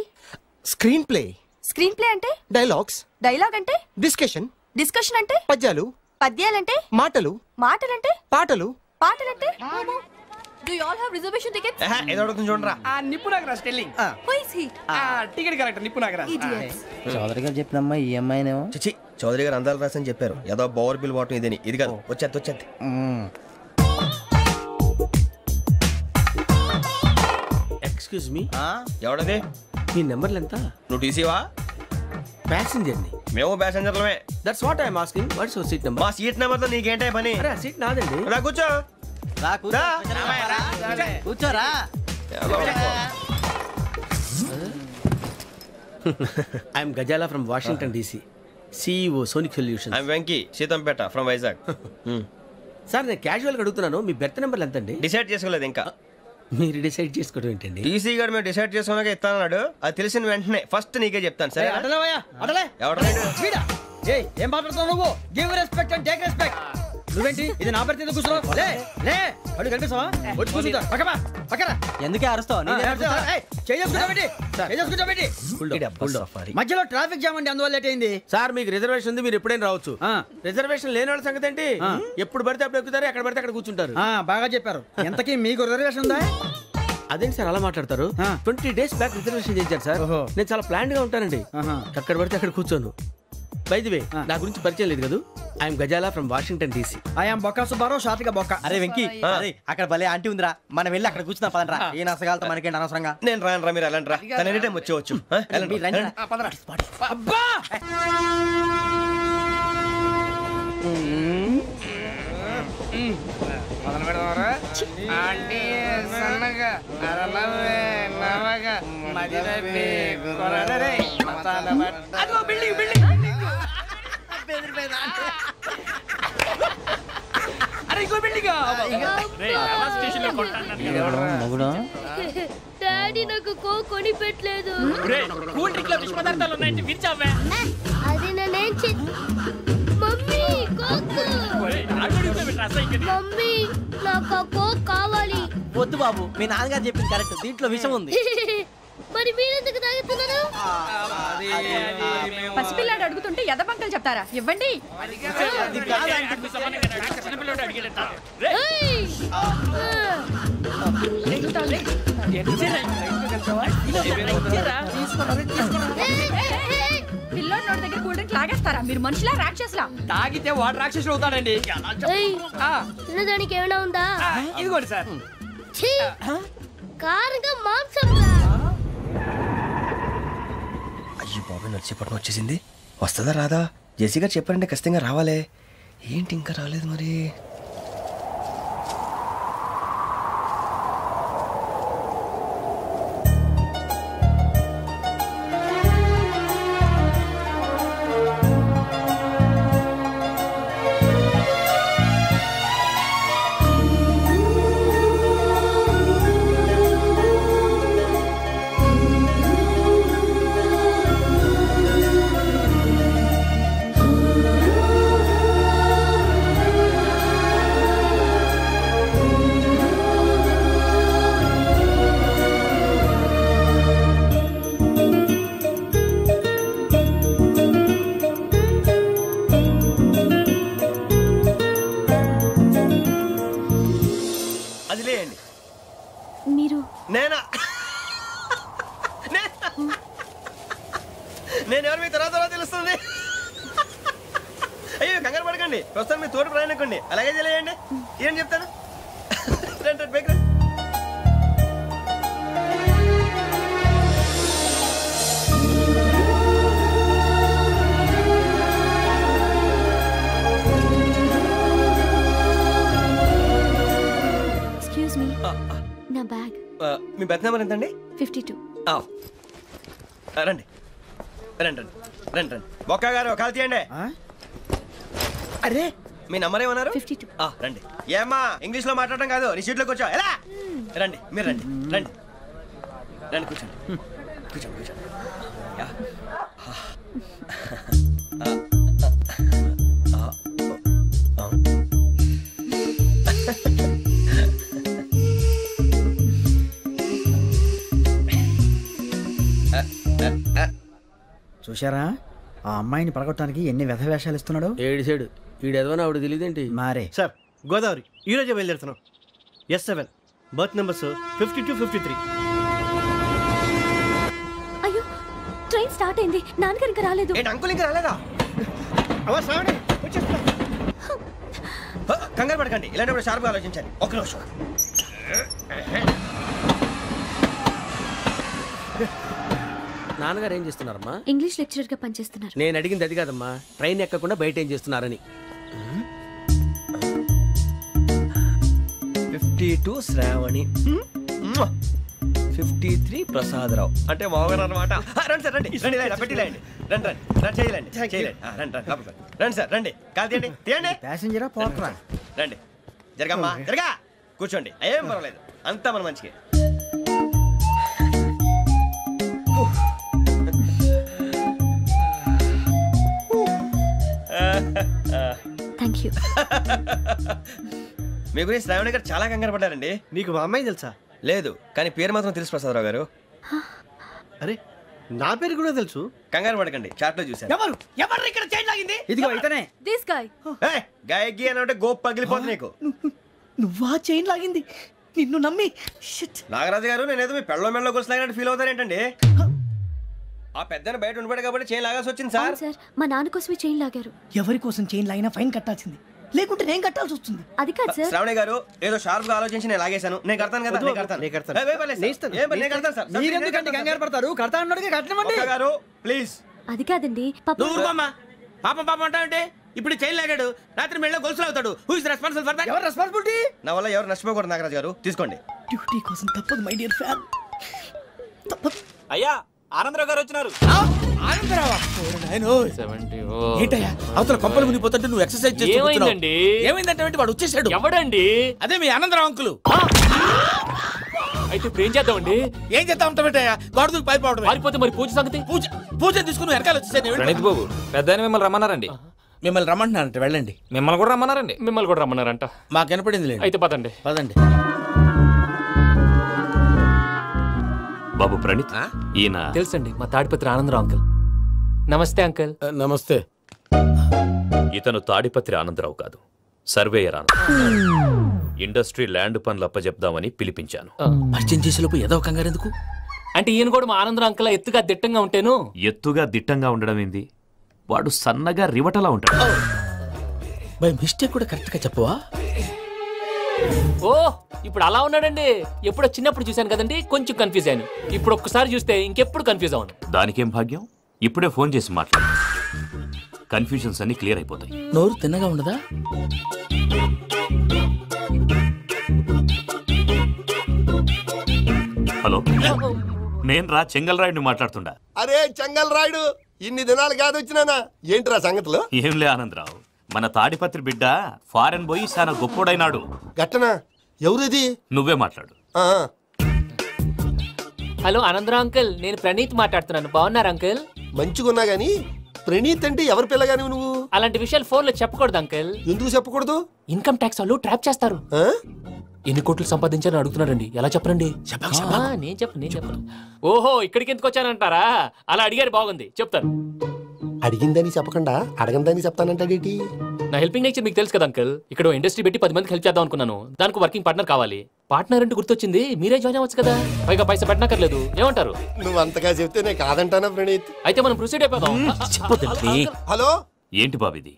Screen play. స్క్రీన్ ప్లే అంటే? డైలాగ్స్. డైలాగ్ అంటే? డిస్కషన్. డిస్కషన్ అంటే? పద్యాలు. పద్యాలంటే? మాటలు. మాటలంటే? పాటలు. పాటలంటే? Do you all have reservation tickets? ఏదో అడుగుతుంది చూడరా. నిప్పు Nagaraj telling. Who is he? Ticket correct నిప్పు నాగరాజ్. Idiots. చౌదరి గారు చెప్పినమ్మా ఈ అమ్మాయినేమో. చిచి చౌదరి గారు అందాలు రాసని చెప్పారు. ఏదో బోర్ బిల్ వాటం ఇదని. ఇది కాదు, వచ్చేది. Excuse me, ఎవడది? మీ నెంబర్లు ఎంత? నువ్వు టీసీవా? ప్యాసింజర్ ని. మేము ప్యాసెంజర్లమే. That's what I'm asking. What's your seat number? మా సీట్ నెంబర్ తో నీకేంటే పని? అరే ఆ సీట్ నాదండి. రా కూర్చో. కూర్చోరా. I'm Gazala from Washington DC, CEO Sonic Solutions. I'm Venky Seethampeta from Vizag. Sir నేను క్యాజువల్గా అడుగుతున్నాను, మీ బెర్త్ నెంబర్లు ఎంత అండి? డిసైడ్ చేసుకోలేదు ఇంకా. మీరు డిసైడ్ చేసుకోవడం ఏంటండి? టీసీ గారు మేము డిసైడ్ చేసుకున్నాక ఇస్తానన్నాడు. అది తెలిసిన వెంటనే ఫస్ట్ నీకే చెప్తాను. సరే ఏం మాట్లాడుతున్నావు నువ్వు? Give respect and take respect. నువ్వేంటి ఇది నా పరిస్థితి కూర్చున్నావు? అడుగు కనిపిస్తావా? వచ్చి కూర్చుంటా. పక్కన ఎందుకే అరుస్తావు? మధ్యలో ట్రాఫిక్ జామ్ అండి, అందువల్ల లేట్ అయింది. సార్ మీకు రిజర్వేషన్ ఉంది, మీరు ఎప్పుడైనా రావచ్చు. రిజర్వేషన్ లేని వాళ్ళ సంగతి ఏంటి? ఎప్పుడు పడితే అప్పుడు ఎక్కుతారు, ఎక్కడ పడితే అక్కడ కూర్చుంటారు. బాగా చెప్పారు. ఎంతకీ మీకు రిజర్వేషన్ ఉందా? అదేంటి సార్ అలా మాట్లాడతారు? 20 days బ్యాక్ రిజర్వేషన్ చేశారు సార్. నేను చాలా ప్లాన్డ్ గా ఉంటానండి. అక్కడ పడితే అక్కడ కూర్చోను. బై ది వే, నా గురించి పరిచయం లేదు కదా. I'm Gazala from Washington DC. I'm Bokka Subbarao, షాతిగా బొక్క. అరే వెంకీ, అక్కడ భలే ఆంటీ ఉందిరా, మనం వెళ్ళి అక్కడ కూర్చున్నా పదనరా. ఏ నసగాలతో మనకేంటి అనవసరంగా. నేను రాను రా, మీరు వెళ్ళండి రా. తన ఎనీ టైం వచ్చేవచ్చు. డాడీ నాకు కోక్ కొని పెట్టలేదు. కూల్ డ్రింక్ లో విష పదార్థాలు ఉన్నాయంటే విరిచావే. అది నేనేం మమ్మీ కోక్. మమ్మీ నాకు కోక్ కావాలి. వద్దు బాబు, మీ నాన్నగారు చెప్పింది కరెక్ట్, దీంట్లో విషం ఉంది. మరి మీరెందుకు తాగుతున్నారు? పసిపిల్లాడు అడుగుతుంటే ఎదబంకలు చెప్తారా? ఇవ్వండి. పిల్లోడి నోటి దగ్గర కూల్ డ్రింక్ లాగేస్తారా? మీరు మనుషులా రాక్షసులా? తాగితే వాడు రాక్షసుడు అవుతాడండి. తినడానికి ఏమైనా ఉందా? ఇదిగోండి సార్. కారంగా మాంసం. అయ్యి బాబు, నడిచేపట్నం వచ్చేసింది. వస్తుందా రాదా? జేసీ గారు చెప్పారంటే ఖచ్చితంగా రావాలే. ఏంటి ఇంకా రాలేదు మరి? నేను ఎవరు మీ తర్వాత తెలుస్తుంది. అయ్యో కంగారు పడకండి, ప్రస్తుతం మీ తోటి ప్రయాణకండి. అలాగే తెలియండి, ఏం చెప్తాను. రండి బైక్ రండి. ఎక్స్క్యూజ్ మీ, నా బ్యాగ్. మీ బెత్ నెంబర్ ఎంతండి? 52. రండి రండి రండి రండి రండి. బొక్క గారు కాల్ తీయండి. అరే మీ నంబర్ ఏమన్నారు? 52. రండి. ఏమ్మా ఇంగ్లీష్ లో మాట్లాడడం కాదు, నీ సీట్లోకి వచ్చావు. ఎలా రండి, మీరు రండి రండి రండి, కూర్చోండి కూర్చోండి కూర్చోండి. చూశారా ఆ అమ్మాయిని పడగొట్టడానికి ఎన్ని వ్యధ వేషాలు ఇస్తున్నాడు. ఏడిసాడు ఈడెదవని ఆవిడ తెలియదేంటి. మారే సార్ గోదావరి ఈరోజే బయలుదేరుతున్నాం. S7 berth numbers 52, 53. అయ్యో ట్రైన్ స్టార్ట్ అయింది, నాన్నగారు ఇంకా రాలేదు. ఏంటి అంకుల్ ఇంకా రాలేదా? కంగారు పడకండి, ఇలాంటప్పుడు షార్ప్గా ఆలోచించండి. ఒక్క నిమిషం. నాన్నగారు ఏం చేస్తున్నారమ్మా? ఇంగ్లీష్ లెక్చరర్ గా పనిచేస్తున్నారు. నేను అడిగింది అది కాదమ్మా, ట్రైన్ ఎక్కకుండా బయట ఏం చేస్తున్నారని. 52 శ్రావణి, 53 ప్రసాదరావు అంటే మామగారు అనమాట. రండి సార్ రండి రండి, పెట్టి రండి రండి రండి రండి, చేయలేండి చేయలేండి. రండి రండి లోపలికి రండి సార్, రండి కాదు తీయండి తీయండి. ప్యాసింజరా పోట్రా. రండి జరగమ్మా జరగా, కూర్చోండి, ఏం పర్వాలేదు, అంతా మన మంచిగా. Thank you. మీ గురించి శ్రావణి గారు చాలా కంగారు పడ్డారండి. నీకు మా అమ్మాయి తెలుసా? లేదు, కానీ పేరు మాత్రం తెలుసు ప్రసాదరావు గారు. అరే నా పేరు కూడా తెలుసు. కంగారు పడకండి, చాట్ లో చూసాను. ఎవరు ఇక్కడ చైన్ లాగింది? ఇదిగో అయితేనే దిస్ గాయ్. గాయకి అని అంటే గోప్ పగిలిపోతుంది నీకు. నువ్వా చైన్ లాగింది? నిన్ను నమ్మి. నాగరాజు గారు నేనేదో మీ పెళ్ళ మెళ్ళ గురిసిలాగినట్టు ఫీల్ అవుతారేంటండి? ఆ పెద్దని బయట ఉండిపోయాడు కాబట్టి చైన్ లాగాల్సి వచ్చింది సార్. సార్ మా నాన్న కోసమే చైన్ లాగారు. ఎవరి కోసం చైన్ లాగినా ఫైన్ కట్టాల్సింది, లేకుంటే నేను కట్టాల్సి వస్తుంది. అది కాదు సార్. శ్రావణి గారు ఏదో షార్ప్ గా ఆలోచించి నేను లాగేశాను. నేను కడతాను కదా, నేను కడతాను. నేను కడతాను సార్. మీరెందుకంటే కంగారు పడతారు? కడతా అన్నాడుగా కట్టమండి గారు ప్లీజ్. అది కాదండి పాపం పాపం అంటావంటే ఇప్పుడు చైన్ లాగాడు, రాత్రి మెళ్ళ గొలుసులు అవుతాడు. Who is responsible for that? ఎవరు రెస్పాన్సిబిలిటీ? నా వల్ల ఎవరు నష్టపోకూడదు నాగరాజు గారు, తీసుకోండి. డ్యూటీ కోసం తప్పదు మై డియర్ ఫ్యాన్, తప్పదు. అయ్యా ఆనందరావు గారు వచ్చినారు. ఏంటయ్యా అవతల కొంపలు మునిగిపోతుంటే నువ్వు ఎక్సర్సైజ్ చేస్తున్నావు? ఏమైందంటే వాడు వచ్చేసాడు. ఎవడండి? అదే మీ ఆనందరావు అంకులు. అయితే ఇప్పుడు ఏం చేద్దామండి? ఏం చేద్దాం ఉంటావేటయ్యా, గొడవకు పైపోవడం. పారిపోతే మరి పూజ సంగతి? పూజ తీసుకుని వెనకాల వచ్చేసాను. ప్రణీత్ బాబు పెద్ద మిమ్మల్ని రమ్మన్నారండి. మిమ్మల్ని రమ్మంటున్నారంట, వెళ్ళండి. మిమ్మల్ని కూడా రమ్మన్నారండి. మిమ్మల్ని కూడా రమ్మన్నారంట. మాకు వినపడింది. అయితే పదండి పదండి. బాబు ప్రణీత్, ఈయన తెలుసండి మా తాడిపత్రి ఆనందరావు అంకుల్. నమస్తే అంకుల్. నమస్తే. ఇతను తాడిపత్రి ఆనందరావు కాదు, సర్వేయర్ ఆనందరావు. ఇండస్ట్రీ ల్యాండ్ పనులు అప్పచెప్దామని పిలిపించాను. పరిచయం చేసేలోపు ఏదో కంగారు ఎందుకు? అంటే ఈయన కూడా మా ఆనందరావు అంకుల్ ఎత్తుగా దిట్టంగా ఉంటేను. ఎత్తుగా దిట్టంగా ఉండడం ఏంది, వాడు సన్నగా రివటలా ఉంటాడు. బై మిస్టేక్ కూడా కరెక్ట్ గా చెప్పవా? ఓ ఇప్పుడు అలా ఉన్నాడండి. ఎప్పుడో చిన్నప్పుడు చూశాను కదండి, కొంచెం కన్ఫ్యూజ్ అయ్యాను. ఇప్పుడు ఒక్కసారి చూస్తే ఇంకెప్పుడు కన్ఫ్యూజ్ అవ్వను. దానికేం భాగ్యం, ఇప్పుడే ఫోన్ చేసి మాట్లాడు, కన్ఫ్యూజన్స్ అన్ని క్లియర్ అయిపోతాయి. నోరు తిన్నగా ఉండదా? హలో, నేను రా చెంగల్ రాయుడిని మాట్లాడుతుండా. అరే చెంగల్ రాయుడు, ఇన్ని దినాలు కాదు వచ్చినానా? ఏంట్రా సంగతులు? ఏంలే ఆనందరావు, మన తాడిపత్రి బిడ్డ ఫారెన్ పోయి చాలా గొప్పోడైనాడు. గట్టనా? ఎవరిది? నువ్వే మాట్లాడు. హలో ఆనందరావు అంకుల్, నేను ప్రణీత్ మాట్లాడుతున్నాను. బాగున్నారు అంకుల్? మంచిగున్నా గాని ప్రణీత్ అంటే ఎవరి పిల్లగాని నువ్వు? అలాంటి విషయాలు ఫోన్ లో చెప్పకూడదు అంకుల్. ఎందుకు చెప్పకూడదు? ఇన్కమ్ ట్యాక్స్ వాళ్ళు ట్రాప్ చేస్తారు. ఎన్ని కోట్లు సంపాదించాలని అడుగుతున్నారండి, ఎలా చెప్పరండి? నేను చెప్పను. ఓహో ఇక్కడికి ఎందుకు వచ్చానంటారా? అలా అడిగారు, బాగుంది, చెప్తాను. అడిగిందని చెప్పకుండా అడగందని చెప్తానంటాడేటి? నా హెల్పింగ్ నేచర్ మీకు తెలుసు కదా అంకుల్. ఇక్కడ ఇండస్ట్రీ పెట్టి 10 మందికి హెల్ప్ చేద్దాం అనుకున్నాను. దానికి వర్కింగ్ పార్ట్నర్ కావాలి. పార్ట్నర్ అంటే గుర్తొచ్చింది, మీరే జాయిన్ అవ్వచ్చు కదా, పైగా పైసా పెట్టనక్కర్లేదు. ఏమంటారు? నువ్వు అంతగా చెప్తే నేను కాదంటానా ప్రణీత్? అయితే మనం ప్రొసీడ్ అయిపోదాం. హలో, ఏంటి బాబిది?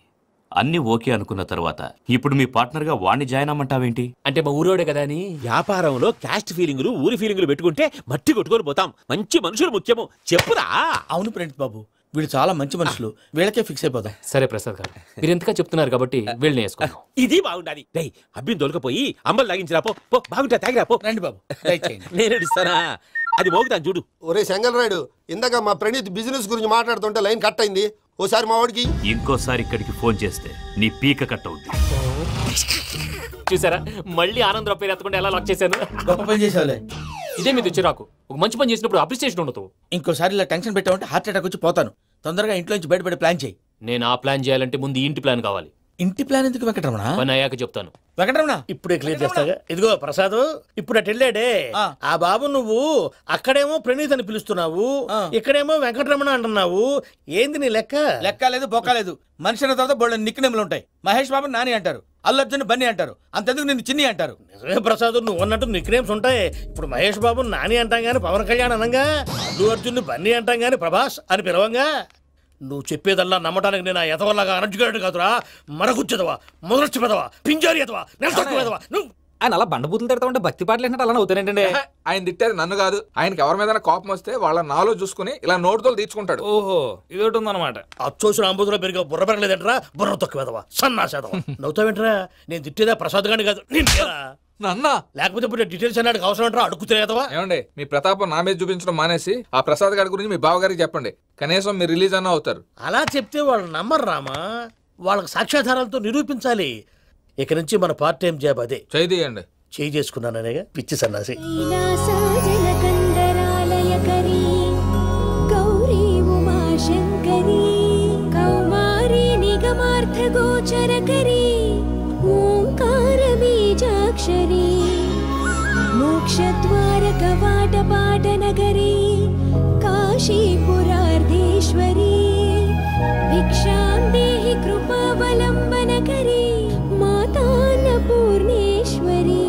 అన్ని ఓకే అనుకున్న తర్వాత ఇప్పుడు మీ పార్ట్నర్ గా వాణ్ణి జాయిన్ అమ్మంటావేంటి? అంటే మా ఊరోడే కదా అని. వ్యాపారంలో క్యాస్ట్ ఫీలింగులు, ఊరి ఫీలింగులు పెట్టుకుంటే మట్టి కొట్టుకొని పోతాం. మంచి మనుషులు ముఖ్యము, చెప్పురా. అవును ప్రణీత్ బాబు, వీళ్ళు చాలా మంచి మనుషులు, వీళ్ళకే ఫిక్స్ అయిపోదాం. సరే ప్రసాద్ గారు, మీరు ఎంతగా చెప్తున్నారు కాబట్టి వీళ్ళని వేసుకుందాం. ఇది బాగుండాలి. డై అబ్బిని దొలకపోయి అమ్మలు లాగించిరా పో. బాగుంటా, తాగిరా పో. రండి బాబు, నేను ఇస్తానా? అది మోగుతాను చూడు. ఒరే చెంగల్ రాయుడు, ఇందాక మా ప్రణీత్ బిజినెస్ గురించి మాట్లాడుతుంటే లైన్ కట్ అయింది. ఓసారి మా వాడికి. ఇంకోసారి ఇక్కడికి ఫోన్ చేస్తే నీ పీక కట్ అవుద్ది. చూసారా మళ్ళీ ఆనందరావు పేరు ఎత్తకుండా ఎలా లాక్ చేశాను. గొప్ప పని చేసావులే. ఇదే మీద చిరాకు. ఒక మంచి పని చేసినప్పుడు అప్రిసియేషన్ ఉండదు. ఇంకోసారి ఇలా టెన్షన్ పెట్టామంటే హార్ట్ అటాక్ వచ్చి పోతాను. తొందరగా ఇంట్లో నుంచి బయటపడే ప్లాన్ చేయి. నేను ఆ ప్లాన్ చేయాలంటే ముందు ఇంటి ప్లాన్ కావాలి. ఇంటి ప్లాన్ ఎందుకు వెంకటరమణ? పని అయ్యాక చెప్తాను. వెంకటరమణ ఇప్పుడే క్లియర్ చేస్తాగా. ఇదిగో ప్రసాద్, ఇప్పుడు అటు వెళ్ళాడే ఆ బాబు, నువ్వు అక్కడేమో ప్రణీత్ అని పిలుస్తున్నావు, ఇక్కడేమో వెంకటరమణ అంటున్నావు. ఏంది నీ లెక్క? లెక్క లేదు బొక్క లేదు. మనిషి అన్న తర్వాత బోళ్ళ నిక్నెములు ఉంటాయి. మహేష్ బాబు నాని అంటారు, అల్లు అర్జున్ బన్నీ అంటారు, అంతెందుకు నిన్ను చిన్ని అంటారు. నిజమే ప్రసాద్, నువ్వు అన్నట్టు నిక్నేమ్స్ ఉంటాయి. ఇప్పుడు మహేష్ బాబు నాని అంటాం గాని పవన్ కళ్యాణ్ అనంగా, అల్లు అర్జున్ బన్నీ అంటాం గాని ప్రభాస్ అని పిలవంగా. నువ్వు చెప్పేదల్లా నమ్మటానికి నేను ఎదవల్లాగా అనర్జుగాడు కాదురా. మరగుచ్చదవా, మొదలచ్చి పెదవా, పింజారి ఎదవా, నెలసొక్కుదవా. నువ్వు ఆయన అలా బండబూతులు తిడతా ఉంటే భక్తి పాటలు ఏంటంటే అలా అవుతానంటే. ఆయన తిట్టేది నన్ను కాదు, ఆయనకి ఎవరి మీద కోపం వస్తే వాళ్ళ నాలో చూసుకుని ఇలా నోటుతో తీర్చుకుంటాడు. ఓహో ఇదొకటి ఉందన్నమాట. అచ్చోసిన అంబుధులో పెరిగే బుర్ర పెరగలేదంటరా, బుర్ర తొక్కువేదవా, సన్నాసేదవా. నవ్వుతావేంట్రా? నేను తిట్టేదా ప్రసాద్ గాని కాదు, నన్నా. లేకపోతే ఇప్పుడు డీటెయిల్స్ అన్నాడు అవసరం అంటారా? అడుగుతాయేదవా? ఏమండి, మీ ప్రతాపం నా మీద చూపించడం మానేసి ఆ ప్రసాద్ గారి గురించి మీ బావగారికి చెప్పండి. కనీసం మీరు రిలీజ్ అన్న అవుతారు. అలా చెప్తే వాళ్ళు నమ్మరు రామా. వాళ్ళకి సాక్ష్యాధారాలతో నిరూపించాలి. ఇక నుంచి మన పార్ట్ టైం జాబ్ అదే. చేయండి. చేయి చేసుకున్నాననేగా పిచ్చి సన్నాసి. గౌరీ ఉమాశంకరీ కౌమారీ నిగమార్థగోచరకరీ ఓంకార బీజాక్షరీ మోక్షద్వార కవాట పాటనగరీ కాశీపురార్ధేశ్వరీ భిక్షాం దేహి కృపావలంబనకరీ మాతాన్నపూర్ణేశ్వరీ.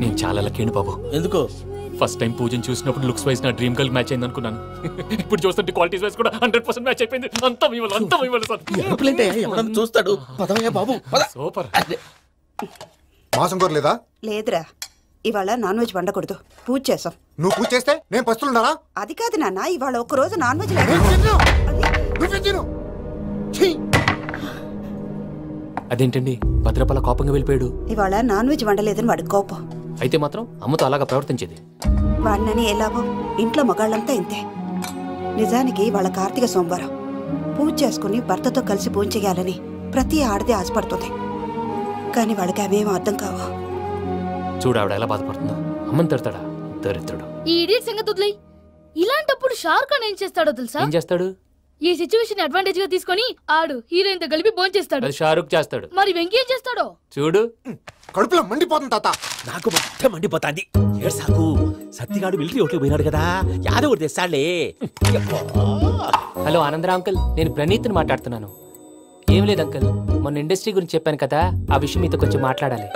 నేను చాలా లక్కీని బాబు. ఎందుకో? ఫస్ట్ టైం పూజను చూసినప్పుడు లుక్స్ వైజ్ నా డ్రీమ్ గర్ల్ మ్యాచ్ అయింది అనుకున్నాను. ఇప్పుడు చూస్తుంటే క్వాలిటీస్ వైజ్ కూడా 100% మ్యాచ్ అయిపోయింది. అంతా ఇవ్వాలి సార్. చూస్తాడు. బాబు సూపర్. మాసం కోరలేదా? లేదురా, ఇవాళ నాన్ వెజ్ వండకూడదు. పూజ చేసాం. నువ్వు పూజ చేస్తే నేను పస్తులున్నానా? అది కాదు నాన్న, ఇవాళ ఒక రోజు నాన్ వెజ్ అదేంటండి భద్రపల కోపంగా వెళ్ళిపోయాడు. ఇవాళ నాన్ వెజ్ వండలేదని వాడి కోపం. అయితే మాత్రం అమ్మతో అలాగా ప్రవర్తించేది. వాడినని ఎలాగో ఇంట్లో మగాళ్ళంతా ఇంతే. నిజానికి వాళ్ళ కార్తీక సోమవారం పూజ చేసుకుని భర్తతో కలిసి పూజ చేయాలని ప్రతి ఆడది ఆశపడుతుంది. కానీ వాళ్ళకి అవేమో అర్థం కావు. చూడు ఆవిడ ఎలా బాధపడుతుందో. అమ్మని తిడతాడా దరిద్రుడు. ఈ ఇడియట్ సంగతి వదిలేయ్. ఇలాంటప్పుడు షారుఖ్ ఖాన్ ఏం చేస్తాడో తెలుసా? ఏం చేస్తాడు? ఈ సిచ్యువేషన్ అడ్వాంటేజ్ గా తీసుకొని ఆడు హీరోయిన్ తో కలిపి బోన్ చేస్తాడు. అది షారుఖ్ చేస్తాడు. మరి వెంకీ ఏం చేస్తాడో చూడు. కడుపులో మండిపోతుంది తాత. నాకు మొత్తం మండిపోతాంది. ఏడ్సాకు. సత్తిగాడు మిలిటరీ ఓట్లు పోయినాడు కదా, యాదవ్ తెస్తాడులే. హలో ఆనందరా అంకుల్, నేను ప్రణీత్ని మాట్లాడుతున్నాను. ఏం లేదు అంకుల్, మొన్న ఇండస్ట్రీ గురించి చెప్పాను కదా, ఆ విషయం మీతో కొంచెం మాట్లాడాలి.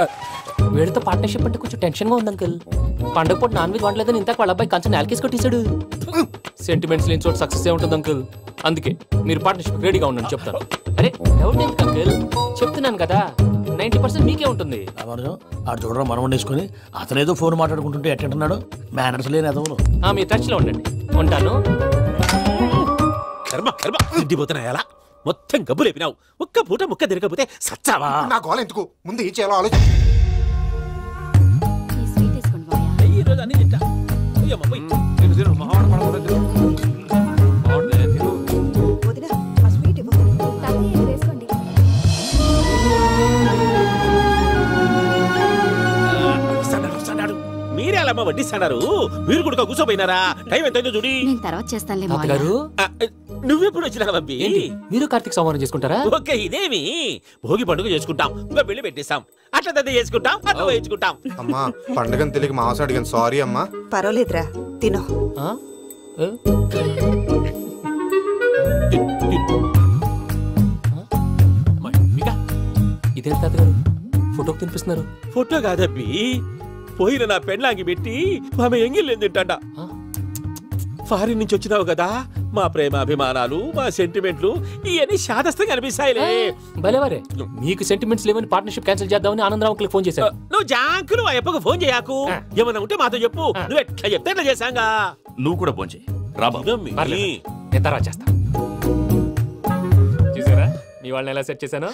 వీడితో పార్ట్నర్షిప్ అంటే కొంచెం టెన్షన్ గా ఉంది అంకుల్. పండగ పూట నాన్ వెజ్ వండలేదని ఇంతకు వాళ్ళ అబ్బాయి కంచెం నేలకేసి కొట్టేశాడు. సెంటిమెంట్స్ లేని చోట సక్సెస్ ఏ ఉంటుంది అంకుల్. అందుకే మీరు పార్ట్నర్షిప్ రెడీగా ఉండండి చెప్తాను. అరే డౌట్ ఎందుకు అంకుల్, చెప్తున్నాను కదా 90% మీకే ఉంటుంది. ఆడు చూడరా మనం వండేసుకుని అతనేదో ఫోన్ మాట్లాడుకుంటుంటే ఎట్టంటున్నాడు. మేనర్స్ లేని అదవులు. మీరు టచ్ లో ఉండండి. ఉంటాను. కర్మ కర్మ తిండిపోతున్నా ఎలా మొత్తం గబ్బు లేపినావు. ఒక్క పూట ముక్క తిరగకపోతే సచ్చావా? నా గోల ఎందుకు, ముందు ఏం చేయాలో ఆలోచన. మీరే అలా వడ్డిస్తాడారు, మీరు కూడా కూర్చోపోయినారా? టైం ఎంతైందో చూడి. నేను తర్వాత చేస్తానులే గారు. నువ్వెప్పుడు వచ్చినా బంబి? మీరు కార్తీక్ సంహారం చేసుకుంటారా? ఓకే, ఇదేమి భోగి పండుగ చేసుకుంటాం, ఇంకా పెళ్లి పెట్టేస్తాం, అట్లా దద్ద చేసుకుంటాం, అట్లా వేయించుకుంటాం. అమ్మా పండుగని తెలియక మాంసం అడిగాను, సారీ అమ్మా. పర్వాలేదురా, తినో. ఇదేం తాతగారు ఫోటోకి తినిపిస్తున్నారు? ఫోటో కాదబ్బి, పోయిన నా పెళ్ళాంగి పెట్టి ఆమె ఎంగిల్లేం తింటాడ. ఫారిన్ నుంచి వచ్చినావు కదా, మా ప్రేమ అభిమానాలు, మా సెంటిమెంట్లు ఇవన్నీ శాదస్తంగా అనిపిస్తాయిలే. భలేవారే, మీకు సెంటిమెంట్స్ లేవని పార్ట్నర్షిప్ క్యాన్సిల్ చేద్దామని ఆనందరావుకి ఫోన్ చేశాను. నువ్వు జాంకులు ఆ ఎప్పకు ఫోన్ చేయకు. ఏమన్నా ఉంటే మాతో చెప్పు, నువ్వు ఎట్లా చెప్తే ఎట్లా చేశాంగా. నువ్వు కూడా ఫోన్ చేయి. నేను తర్వాత చేస్తా. చూసారా మీ వాళ్ళని ఎలా సెట్ చేశాను?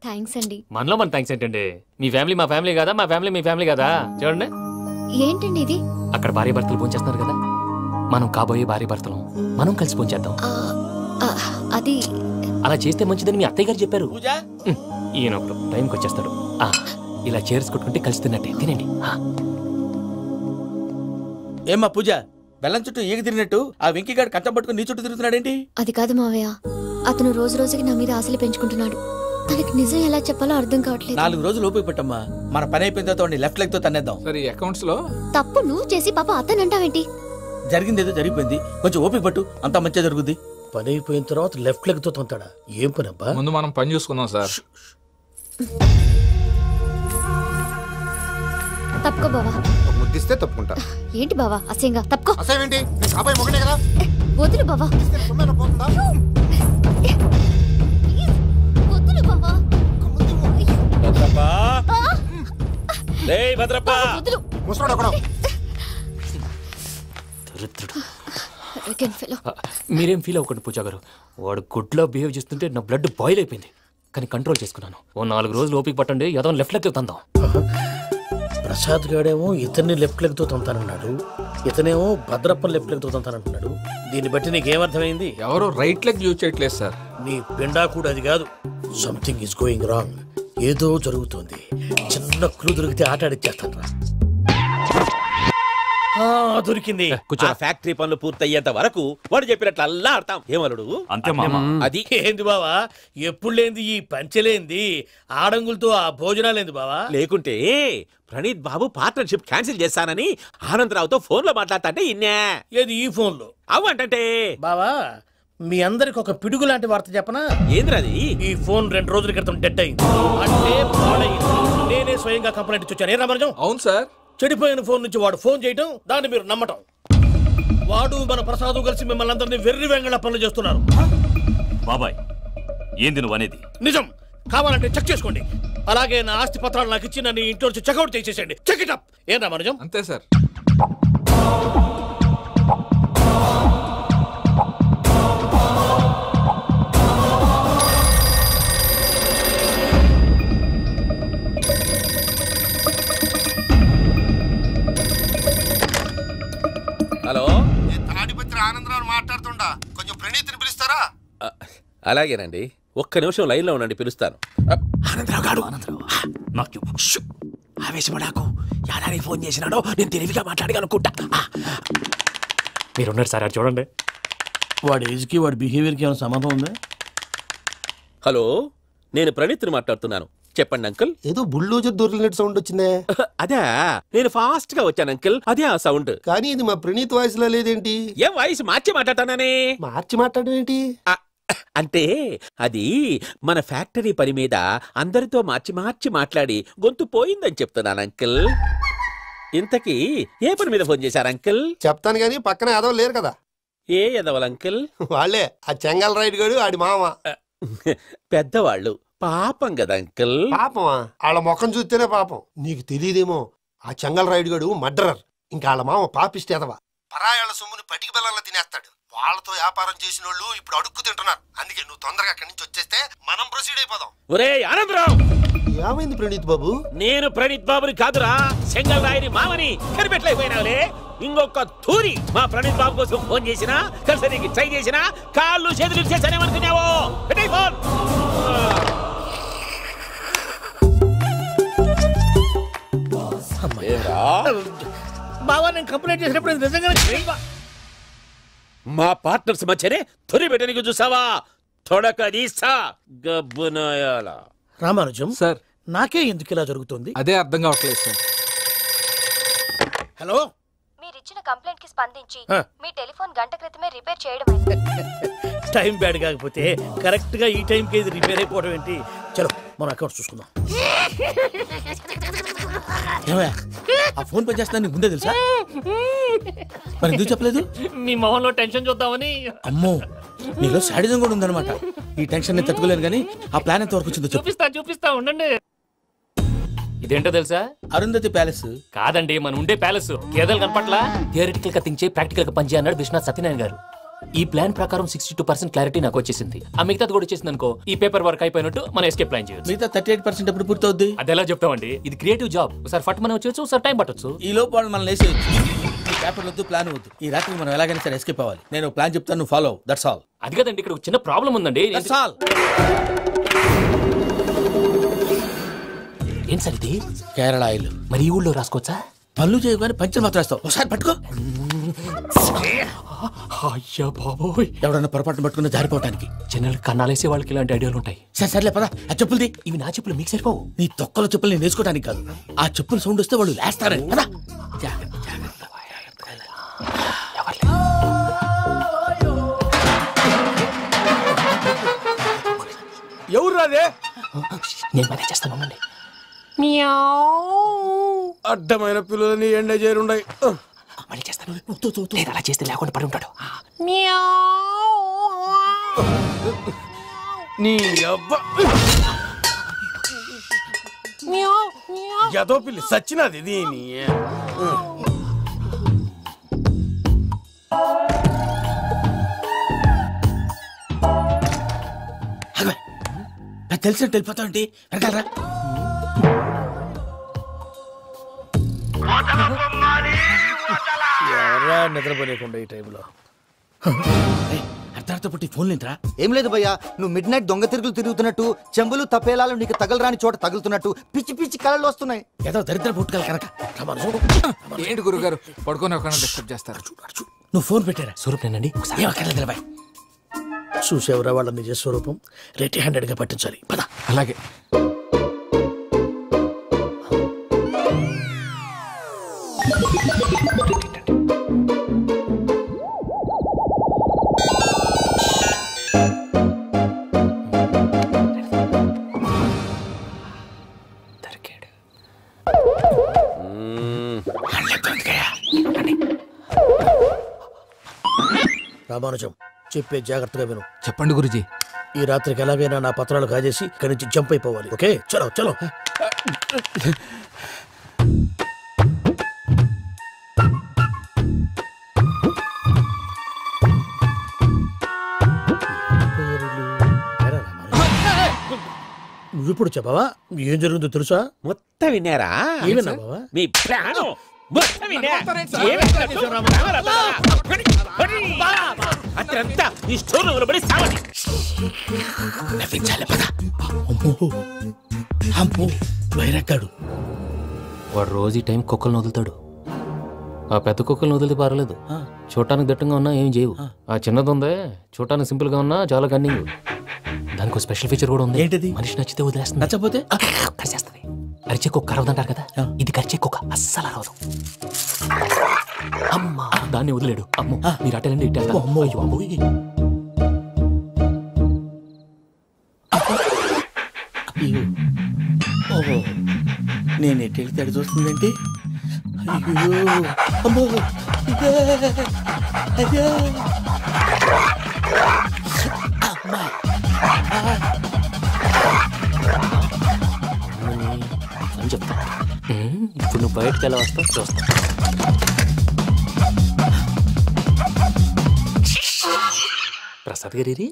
థ్యాంక్స్ అండి. మనలో మన థ్యాంక్స్ ఏంటండి, మీ ఫ్యామిలీ మా ఫ్యామిలీ కదా, మా ఫ్యామిలీ మీ ఫ్యామిలీ కదా. చూడండి ఏంటండి ఇది? అక్కడ భార్య భర్తలు ఫోన్ చేస్తున్నారు కదా, మనం కాబోయే భార్య భర్తలం, మనం కలిసి పోంచేద్దాం. అది అలా చేస్తే మంచిదని మీ అత్తయ్య గారు చెప్పారు. ఈయన ఒకడు టైంకి వచ్చేస్తాడు. ఇలా చేర్స్ కొట్టుకుంటే కలిసి తిన్నట్టే. తినండి. ఏమ్మా పూజ, బెల్లం చుట్టూ ఈగ తిరిగినట్టు ఆ వెంకీగాడు కట్టం పట్టుకుని నీ చుట్టూ తిరుగుతున్నాడేంటి? అది కాదు మావయ్య, అతను రోజు రోజుకి నా మీద ఆశలు పెంచుకుంటున్నాడు. తనకి నిజం ఎలా చెప్పాలో అర్థం కావట్లేదు. 4 రోజులు ఓపిక పట్టమ్మా, మన పని అయిపోయిన తర్వాత లెఫ్ట్ లెగ్ తో తన్నేద్దాం. సరే అకౌంట్స్ లో తప్పు నువ్వు చేసి పాప అతను అంటావేంటి? జరిగింది ఏదో జరిగిపోయింది, కొంచెం ఓపిక పట్టు, అంతా మంచిగా జరుగుద్ది. పని అయిపోయిన తర్వాత లెఫ్ట్ లెగ్ తో తొంతాడా? ఏం పని అబ్బా? ముందు మనం పని చూసుకుందాం సార్. తప్పుకో బావా. ముద్దిస్తే తప్పుకుంటా. ఏంటి బావా అసహ్యంగా? తప్పుకో. అసహ్యేంటి? నేను కాబోయే మొగనే కదా. వదులు బావా. వదులు బావా. భద్రప్పా, రేయ్ భద్రప్పా. వదులు. ముసరాడు అక్కడ. మీరేం ఫీల్ అవ్వకండి పూజా గారు. వాడు గుడ్లో బిహేవ్ చేస్తుంటే నా బ్లడ్ బాయిల్ అయిపోయింది, కానీ కంట్రోల్ చేసుకున్నాను. ఓ 4 రోజులు ఓపిక పట్టండి, ఏదో లెఫ్ట్ లెగ్ తందాం. ప్రసాద్ గాడేమో ఇతన్ని లెఫ్ట్ లెగ్ తో తొంతానన్నాడు, ఇతనేమో భద్రప్పని లెఫ్ట్ లెగ్ తో తొంతానంటున్నాడు. దీన్ని బట్టి నీకేమర్థమైంది? ఎవరు రైట్ లెగ్ యూజ్ చేయట్లేదు సార్. నీ పిండా కూడా అది కాదు. Something is going wrong. ఏదో జరుగుతుంది. చిన్న క్లూ దొరికితే ఆట ఆడిచ్చేస్తాను రా. దొరికింది. ఆ ఫ్యాక్టరీ పనులు పూర్తయ్యేంత వరకు వాడు చెప్పినట్లు అల్లా ఆడతాం. ఏమలుడు? అంతే మామ. అది ఏంది బావా, ఎప్పుడు లేంది ఈ పంచలేంది, ఆడంగులతో ఆ భోజనాలేంది బావా? లేకుంటే ప్రణీత్ బాబు పార్ట్నర్షిప్ క్యాన్సిల్ చేస్తానని ఆనందరావుతో ఫోన్ లో మాట్లాడతాంటే ఇన్నే. ఏది ఈ ఫోన్ లో? అవ్వంటే బావా, మీ అందరికి ఒక పిడుగు లాంటి వార్త చెప్పనా? ఏంద్రది? ఈ ఫోన్ 2 రోజుల క్రితం డెడ్ అయింది, అంటే పాడైంది. నేనే స్వయంగా కంప్లైంట్ ఇచ్చాను. ఏ రామరాజం? అవును సార్. చెడిపోయిన ఫోన్ నుంచి వాడు ఫోన్ చేయటం, దాన్ని మీరు నమ్మటం. వాడు మన ప్రసాదు కలిసి మిమ్మల్ని అందరినీ వెర్రి వెంగళ పనులు చేస్తున్నారు. బాబాయ్, ఏంది నువ్వు అనేది? నిజం. కావాలంటే చెక్ చేసుకోండి. అలాగే నా ఆస్తి పత్రాలు నాకు ఇచ్చి నన్ను ఇంట్లో నుంచి చెక్అౌట్ చేసేసండి. Check it up. ఏం రామరాజం? అంతే సార్. హలో, తాడిపత్రి ఆనందరావు మాట్లాడుతుండా, కొంచెం ప్రణీతిని పిలుస్తారా? అలాగేనండి, ఒక్క నిమిషం లైన్ లో ఉండండి, పిలుస్తాను. ఆనందరావు గాడు, ఆవేశపడాకు. యాదానికి ఫోన్ చేసినాడో నేను తెలివిగా మాట్లాడగలనుకుంటా. మీరున్నారు సార్, చూడండి. వాడి ఏజ్కి వాడి బిహేవియర్కి ఏమైనా సంబంధం ఉందా? హలో, నేను ప్రణీత్ని మాట్లాడుతున్నాను. చెప్పండి అంకుల్. ఏదో బుల్డోజర్ దొరికినట్టు సౌండ్ వచ్చిందే. అదే, నేను ఫాస్ట్ గా వచ్చాను అంకుల్, అదే ఆ సౌండ్. కానీ ఇది మా ప్రణీత్ వాయిస్ లో లేదేంటి? ఏం వాయిస్ మార్చి మాట్లాడతానని? మార్చి మాట్లాడడం ఏంటి? అంటే అది మన ఫ్యాక్టరీ పని మీద అందరితో మార్చి మార్చి మాట్లాడి గొంతు పోయిందని చెప్తున్నాను అంకుల్. ఇంతకీ ఏ పని మీద ఫోన్ చేశారు అంకుల్? చెప్తాను గానీ పక్కన ఏదో లేరు కదా. ఏ ఎదవలు అంకుల్? వాళ్ళే, ఆ చెంగల్ రైడ్ గడు ఆడి మామ. పెద్దవాళ్ళు, పాపం కదా అంకుల్. పాపమా? వాళ్ళ ముఖం చూస్తేనే పాపం. నీకు తెలియదేమో, ఆ చెంగల్ రైడ్ గడు మర్డరర్. ఇంకా వాళ్ళ మామ పాపిస్తేదవా. పరాయాళ్ళ సొమ్ముని పటికి బెల్లంలో తినేస్తాడు. వాళ్ళతో వ్యాపారం చేసిన వాళ్ళు ఇప్పుడు అడుక్కు తింటున్నారు. అందుకే నువ్వు తొందరగా అక్కడి నుంచి వచ్చేస్తే మనం ప్రొసీడ్ అయిపోదాం. ఒరే ఆనందరావు! ఏమైంది ప్రణీత్ బాబు? నేను ప్రణీత్ బాబుని కాదురా, చెంగల్ రాయని మామని. కనిపెట్టలేకపోయినావులే. ఇంకొక తూరి మా ప్రణీత్ బాబు కోసం ఫోన్ చేసినా, కలిసి నీకు ట్రై చేసినా, కాళ్ళు చేతులు చేశానేమనుకున్నావో. పెట్టే ఫోన్. బావా, నేను కంప్లైంట్ చేసినప్పుడు నిజంగానే మా పార్ట్నర్స్ మధ్యనే తొలి పెట్టడానికి చూసావా? తొడక తీస్తా గబ్బునాయాల. రామానుజం సార్, నాకే ఎందుకు ఇలా జరుగుతుంది? అదే అర్థం కావట్లేదు సార్. హలో, మీరిచ్చిన కంప్లైంట్ కి స్పందించి ఆ. మీ టెలిఫోన్ గంట క్రితమే రిపేర్ చేయడమైంది. టైం బ్యాడ్ కాకపోతే కరెక్ట్ గా ఈ టైంకి ఇది రిపేర్ అయిపోవడం ఏంటి? చలో మన అకౌంట్ చూసుకుందాం. ఏమయ్యా, ఆ ఫోన్ పని చేస్తున్నా నీకు ముందే తెలుసా? మరి ఎందుకు చెప్పలేదు? మీ మొహంలో టెన్షన్ చూద్దామని. అమ్మో, నీలో శాడిజం కూడా ఉందన్నమాట. ఈ టెన్షన్ నేను తట్టుకోలేను, కానీ ఆ ప్లాన్ ఎంత వరకు వచ్చిందో చెప్పు. చూపిస్తా ఉండండి. ఇదేంటో తెలుసా? అరుంధతి ప్యాలెస్ కాదండి, మన ఉండే ప్యాలెస్. గేదెలు కనపట్లా? థియరిటికల్ గా థింక్ చేయి, ప్రాక్టికల్ గా పనిచేయ అన్నాడు విశ్వనాథ్ సత్యనారాయణ గారు. ఈ ప్లాన్ ప్రకారం 62% క్లారిటీ నాకు వచ్చేసింది. ఆ మిగతాది కూడా వచ్చేసింది అనుకో, ఈ పేపర్ వర్క్ అయిపోయినట్టు మనం ఎస్కేప్ ప్లాన్ చేయొచ్చు. మిగతా 38% ఎప్పుడు పూర్తవుద్ది? అది ఎలా చెప్తామండి? ఇది క్రియేటివ్ జాబ్. ఒకసారి ఫట్ మనం వచ్చేయచ్చు, ఒకసారి టైం పట్టొచ్చు. ఈ లోపు వాళ్ళు మనం లేసేయచ్చు. పేపర్ వద్దు, ప్లాన్ వద్దు. ఈ రాత్రికి మనం ఎలాగైనా సరే ఎస్కేప్ అవ్వాలి. నేను ప్లాన్ చెప్తాను, నువ్వు ఫాలో. That's all. అది కదండి, ఇక్కడ చిన్న ప్రాబ్లం ఉందండి. That's all. ఏం సార్ ఇది? కేరళ ఆయిల్. మరి ఈ ఊళ్ళో రాసుకోవచ్చా? పళ్ళు చేయగానే పంచలు మాత్రం వేస్తావు. ఒకసారి పట్టుకో. అయ్యా బాబోయ్, ఎవడన్నా పొరపాటున పట్టుకున్న జారిపోవటానికి. జనరల్ కన్నాలేసే వాళ్ళకి ఇలాంటి ఐడియాలు ఉంటాయి. సర్లే పదా. ఆ చెప్పులది. ఇవి నా చెప్పులు, మీకు సరిపోవు. నీ తొక్కల చెప్పులు నేను వేసుకోవడానికి కాదు, ఆ చెప్పులు సౌండ్ వస్తే వాళ్ళు లేస్తారని. పదా. ఎవరు రాదే? నేను పని చేస్తాను. అడ్డమైన పిల్లలని ఎండ చేరుండయి. మళ్ళీ చేస్తాను. అలా చేస్తే లేకుండా పడి ఉంటాడు. నీ అబ్బా ఎదో పిల్లి సచ్చినది దీని. తెలిసినట్టు వెళ్ళిపోతావంటి. వెనకాలరా. ఎవరా నిద్రపోలేకుండా ఈ టైంలో? అర్ధరాత్రి పుట్టి ఫోన్ లేంట్రా? ఏం లేదు భయ్యా, నువ్వు మిడ్ నైట్ దొంగ తిరుగులు తిరుగుతున్నట్టు, చెంబులు తపేలాలు నీకు తగలరాని చోట తగులుతున్నట్టు పిచ్చి పిచ్చి కళలు వస్తున్నాయి. ఏదో దరిద్ర పుట్టుకల కనుక. ఏంటి గురుగారు పడుకొని ఒక డిస్టర్బ్ చేస్తారు? నువ్వు ఫోన్ పెట్టారా? స్వరూపేనండి. చూసేవరా వాళ్ళ నిజ స్వరూపం. రెడీ హ్యాండెడ్ గా పట్టించాలి. పద. అలాగే. రామానుజం, చెప్పే జాగ్రత్తగా విను. చెప్పండి గురుజీ. ఈ రాత్రికి ఎలాగైనా నా పత్రాలు కాజేసి ఇక్కడి నుంచి జంప్ అయిపోవాలి. ఓకే, చలో చలో. నువ్విప్పుడు చెప్పవా ఏం జరుగుతుందో తెలుసా? మొత్తం విన్నారా? ఏమన్నా బావా? మీ ప్లాన్ అత్రంతా ఈ స్టోర్ రూమ్ లో పడి సావండి. వైరక్కాడు. వాడు రోజు ఈ టైం కుక్కలను వదులుతాడు. ఆ పెద్ద కుక్కలను వదిలితే పర్లేదు, చూడటానికి దట్టంగా ఉన్నా ఏం చేయవు. ఆ చిన్నది ఉందే, చూడటానికి సింపుల్ గా ఉన్నా చాలా కన్నింగ్. దానికి స్పెషల్ ఫీచర్ కూడా ఉంది. ఏంటిది? మనిషి నచ్చితే వదిలేస్తుంది, నచ్చపోతే కరిచేస్తుంది. అరిచే కుక్క అరవదంటారు కదా, ఇది కరిచే కుక్క అస్సలు అరవదు. అమ్మా, దాన్ని వదిలేడు. అమ్మో, మీరు అటెండి ఇటు. అమ్మో, అయ్యో అమ్మోయ్. ఓహో, నేను ఎటు వెళ్తే అటు చూస్తుందంటే. అయ్యో అమ్మో, అయ్యో అమ్మా. అని చెప్తా. ఇప్పుడు నువ్వు బయటకు ఎలా వస్తావు చూస్తా. ప్రసాద్ గారి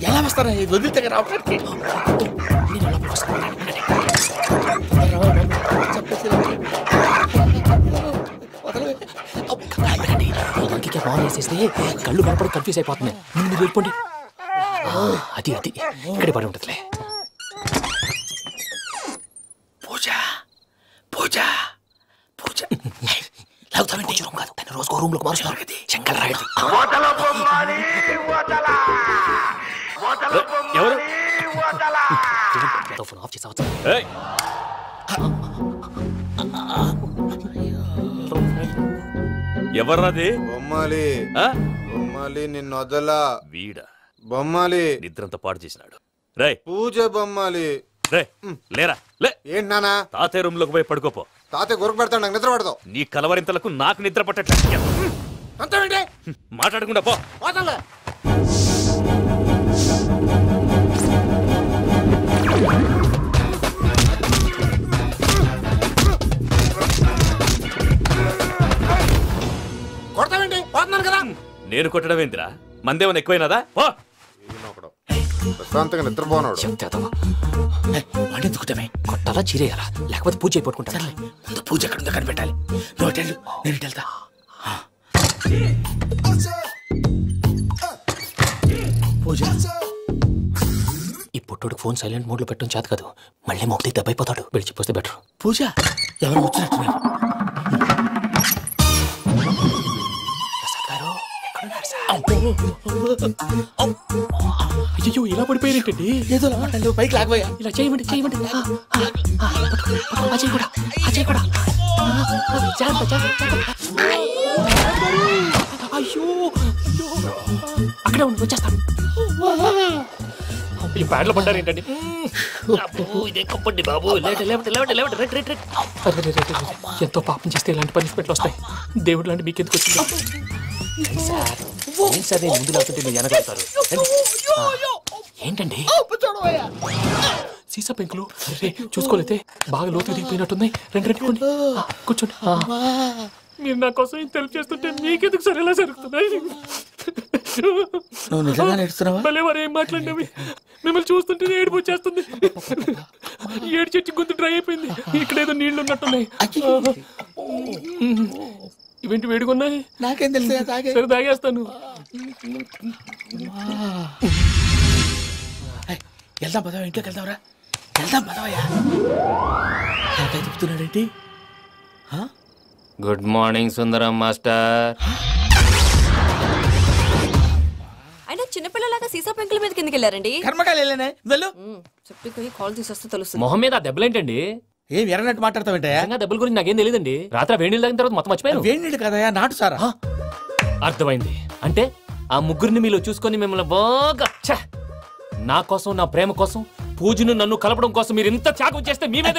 ఎలా వస్తారా? వదిలితే రావడానికి వేసేస్తే కళ్ళు కనపడి కన్ఫ్యూజ్ అయిపోతున్నాయి. మీరు వెళ్ళిపోండి. అది అది ఇక్కడే పడి ఉంటుందిలే. పూజ పూజ పూజ లాగుతామంటే రూమ్ కాదు, తను రోజుకో రూమ్ లోకి మారుస్తున్నారు కదా. శంకర్ రాయుడు ఎవరు? ఫోన్ ఆఫ్ చేసావచ్చు. ఎవర్రాది? బొమ్మాలి. బొమ్మాలి నిన్ను వదలా. వీడా బొమ్మాలి నిద్రంతా పాడు చేసినాడు. రే పూజ బొమ్మాలి. రే లేరా లే. ఏంటి నానా? తాతయ్య రూమ్ లోకి పోయి పడుకోపో. తాతయ్య గురకు పెడతాడు, నాకు నిద్ర పడతావు. నీ కలవరింతలకు నాకు నిద్ర పట్టట్లేదు. మాట్లాడకుండా పో. నేను కొట్టడం ఏంటిరా? మందేమన్నా ఎక్కువైనదా? ప్రశాంతంగా నిద్రపోనాడు. వాడిని ఎందుకుంటామే? కొట్టాలా చీరేయాలా లేకపోతే పూజ అయిపోట్టుకుంటా. ముందు పూజ ఎక్కడ ఉందో కనిపెట్టాలి. నువ్వు వెళ్ళు, నేను ఇటు వెళ్తా. పూజ ఈ పుట్టోడికి ఫోన్ సైలెంట్ మోడ్ లో పెట్టడం చేత కాదు. మళ్ళీ మొక్కి దెబ్బైపోతాడు. విడిచిపోతే బెటర్. పూజ ఎవరు వచ్చినట్టున్నారు? అయ్యో ఇలా పడిపోయారేంటండి? ఏదో పైకి లాగబోయా. ఇలా చేయమండి చేయమండి. అజయ్ కూడా అజయ్ కూడా అయ్యో అక్కడే ఉండి వచ్చేస్తాను. ఈ ప్యాడ్లో పడ్డారు ఏంటండి? ఇదే కప్పండి బాబు. ఎంతో పాపం చేస్తే ఇలాంటి పనిష్మెంట్లు వస్తాయి. దేవుడు లాంటి మీకు ఎందుకు వచ్చింది సార్? సరే ముందు లేకపోతే మీరు వెనకాడతారు. ఏంటండి సీసా పెంకులు? చూసుకోలేతే బాగా లోతు దిగిపోయినట్టున్నాయి. రెండు కూర్చోండి. మీరు నా కోసం ఇంత హెల్ప్ చేస్తుంటే మీకెందుకు సరే ఎలా జరుగుతున్నాయి? భలే వారు ఏం మాట్లాడినవి. మిమ్మల్ని చూస్తుంటే ఏడుపు వచ్చేస్తుంది. ఏడు చెట్టు గొంతు డ్రై అయిపోయింది. ఇక్కడ ఏదో నీళ్లు ఉన్నట్టున్నాయి. ఇవేంటి వేడుకున్నాయి? నాకేం తెలుసు. సరే తాగేస్తాను. వెళ్దాం పదవా, ఇంట్లోకి వెళ్దాంరా. వెళ్దాం పదవయ్యా. చెప్తున్నాడేంటి? గుడ్ మార్నింగ్ సుందరం మాస్టర్. అయినా చిన్నపిల్లలాగా సీసా పెంకుల మీద కిందకి వెళ్ళారండి. కర్మకాయలు వెళ్ళానే. వెళ్ళు. చెప్పి కాల్ తీసేస్తే తెలుస్తుంది. మొహం మీద దెబ్బలేంటండి? ఏం ఎర్రనట్టు మాట్లాడతావేంటా? దెబ్బల గురించి నాకేం తెలియదండి. రాత్రి వేడి నీళ్ళు తాగిన తర్వాత మొత్తం మర్చిపోయాను. వేడి నీళ్ళు కదయా, నాటు సారా. అర్థమైంది. అంటే ఆ ముగ్గురిని మీలో చూసుకొని మిమ్మల్ని బాగా నా కోసం, నా ప్రేమ కోసం, పూజను నన్ను కలపడం కోసం మీరు ఇంత త్యాగం చేస్తే మీ మీద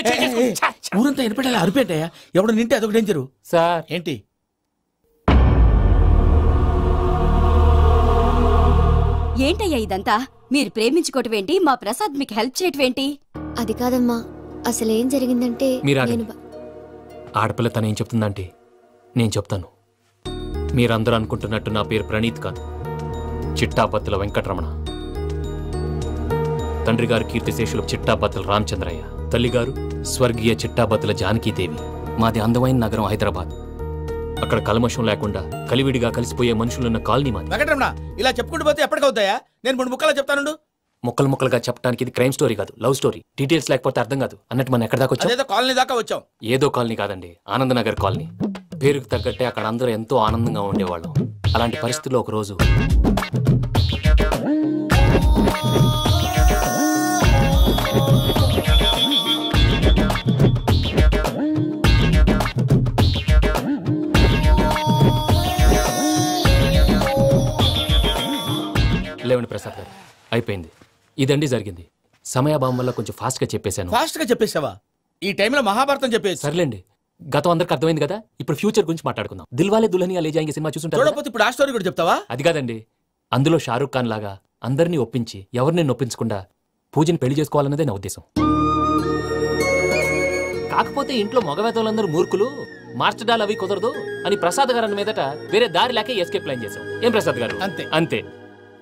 ఊరంతా వినపడేలా అరిపేటయా. ఎవడు నింటే అదొక డేంజరు. సార్ ఏంటి? ఏంటయ్యా ఇదంతా? మీరు ప్రేమించుకోవటం ఏంటి? మా ప్రసాద్ మీకు హెల్ప్ చేయటం ఏంటి? అది కాదమ్మా, అసలు ఏం జరిగిందంటే ఆడపిల్ల తను ఏం చెప్తుందంటే నేను చెప్తాను. మీరందరూ అనుకుంటున్నట్టు నా పేరు ప్రణీత్ కాదు, చిట్టాపత్తుల వెంకటరమణ. తండ్రి గారు కీర్తిశేషులు చిట్టాపత్తుల రామచంద్రయ్య, తల్లిగారు స్వర్గీయ చిట్టాపత్తుల జానకీదేవి. మాది అందమైన నగరం హైదరాబాద్. అక్కడ కల్మషం లేకుండా కలివిడిగా కలిసిపోయే మనుషులున్న కాలనీ మాది. వెంకటరమణ ఇలా చెప్పుకుంటూ పోతే ఎప్పటికవుతాయా? నేను మూడు ముక్కలా చెప్తాను. ముక్కలు ముక్కలుగా చెప్పడానికి ఇది క్రైమ్ స్టోరీ కాదు, లవ్ స్టోరీ. డీటెయిల్స్ లేకపోతే అర్థం కాదు. అన్నట్టు మనం ఎక్కడ దాకా వచ్చాం? కాలనీ దాకా వచ్చాం. ఏదో కాలనీ కాదండి, ఆనందనగర్ కాలనీ. పేరుకు తగ్గట్టే అక్కడ అందరూ ఎంతో ఆనందంగా ఉండేవాళ్ళం. అలాంటి పరిస్థితుల్లో ఒక రోజు లేవండి ప్రసాద్ గారు, అయిపోయింది. ఇదండి జరిగింది. సమయాభావం వల్ల కొంచెం ఫాస్ట్ గా చెప్పేశాను. ఫాస్ట్ గా చెప్పేసావా? ఈ టైంలో మహాభారతం చెప్పేసి. సర్లేండి, గతం అందరికి అర్థమైంది కదా. ఇప్పుడు ఫ్యూచర్ గురించి మాట్లాడుకుందాం. దిల్వాలే దుల్హనియా లే జాయేంగే సినిమా చూసుంటారు. చూడకపోతే ఇప్పుడు ఆ స్టోరీ కూడా చెప్తావా? అది కాదండి, అందులో షారూక్ ఖాన్ లాగా అందరినీ ఒప్పించి ఎవరిని నొప్పించకుండా పూజని పెళ్లి చేసుకోవాలన్నదే నా ఉద్దేశం. కాకపోతే ఇంట్లో మగవేతలందరూ మూర్ఖులు, మార్చడాలు అవి కుదరదు అని ప్రసాద్ గారు మీదట వేరే దారి లేక ఎస్కేప్ ప్లాన్ చేశాం. ఏం ప్రసాద్ గారు? అంతే అంతే.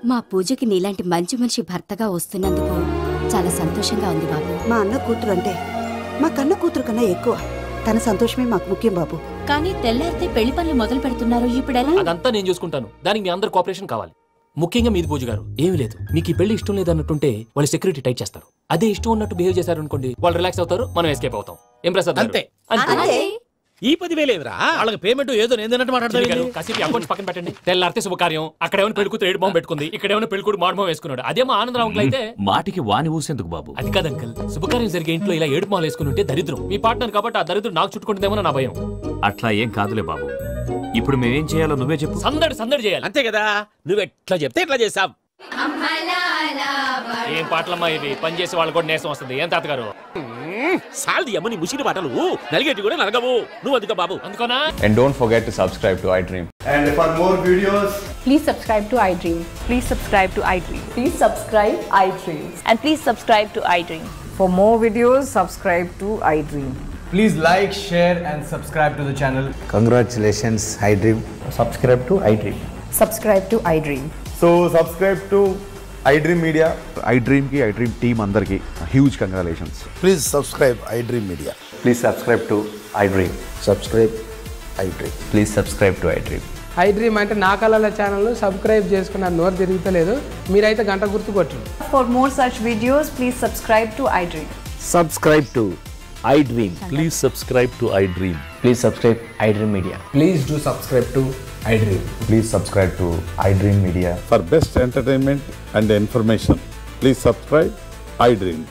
మా పూజకి నీలాంటి మంచి మనిషి భర్తగా వస్తున్నందుకు చాలా సంతోషంగా ఉంది బాబు. మా అన్న కూతురు అంటే మా కన్న కూతురు కన్నా ఎక్కువ. తన సంతోషమే మాకు ముఖ్యం బాబు. కానీ తెల్లారితే పెళ్లి పనులు మొదలు పెడుతున్నారు. ఇప్పుడు అదంతా నేను చూసుకుంటాను. దానికి మీ అందరు కోఆపరేషన్ కావాలి. ముఖ్యంగా మీది పూజ గారు. ఏమీ లేదు, మీకు ఈ పెళ్లి ఇష్టం లేదన్నట్టుంటే వాళ్ళు సెక్యూరిటీ టైట్ చేస్తారు. అదే ఇష్టం ఉన్నట్టు బిహేవ్ చేశారు అనుకోండి, వాళ్ళు రిలాక్స్ అవుతారు, మనం ఎస్కేప్ అవుతాం. ఏం ప్రసాద్? అంతే. ఈ 10,000 ఏదిరా? వాళ్ళకి పేమెంట్ ఏదో నేందన్నట్టు మాట్లాడతారు. కాసేపు అకౌంట్స్ పక్కన పెట్టండి. తెల్లారితే శుభకార్యం. అక్కడేమైనా పెళ్ళికూతురు ఏడు బాంబు పెట్టుకుంది, ఇక్కడేమైనా పెళ్ళికూడు మాడమం వేసుకున్నాడు. అదేమో ఆనందరావు అంకుల్ అయితే మాటికి వాని ఊసేందుకు బాబు? అది కాదు అంకుల్, శుభకార్యం జరిగే ఇంట్లో ఇలా ఏడు మాలు వేసుకుని ఉంటే దరిద్రం. మీ పార్ట్నర్ కాబట్టి ఆ దరిద్రం నాకు చుట్టుకుంటుందేమో నా భయం. అట్లా ఏం కాదులే బాబు. ఇప్పుడు మేమేం చేయాలో నువ్వే చెప్పు. సందడి సందడి చేయాలి. అంతే కదా, నువ్వు ఎట్లా చెప్తే ఎట్లా చేస్తాం. ఏం పాటలమ్మా ఇవి? పని చేసే వాళ్ళు కూడా నేసం వస్తుంది. ఏం తాతగారు? సాల్ది అమ్మని ముసిరి పాటలు నలిగేటి కూడా నలగవు. నువ్వు అందుకో బాబు. అందుకోనా? And don't forget to subscribe to iDream. And for more videos, please subscribe to iDream. please subscribe to iDream. Please subscribe iDream. And please subscribe to iDream. For more videos, subscribe to iDream. Please like, share and subscribe to the channel. Congratulations, iDream. Subscribe to iDream. Subscribe to iDream. So subscribe to iDream Media. iDream ki iDream team andarki huge congratulations. Please subscribe iDream Media. Please subscribe to iDream. Subscribe iDream. Please subscribe to iDream. iDream అంటే నా కళల ఛానల్ సబ్స్క్రైబ్ చేసుకున్న నోరు తిరుగుతలేదు మీరైతే గంట గుర్తు కొట్టండి. For more such videos, please subscribe to iDream. Subscribe to iDream. Please subscribe to iDream. Please subscribe iDream Media. Please do subscribe to iDream. Please subscribe to iDream Media. For best entertainment and information, please subscribe iDream.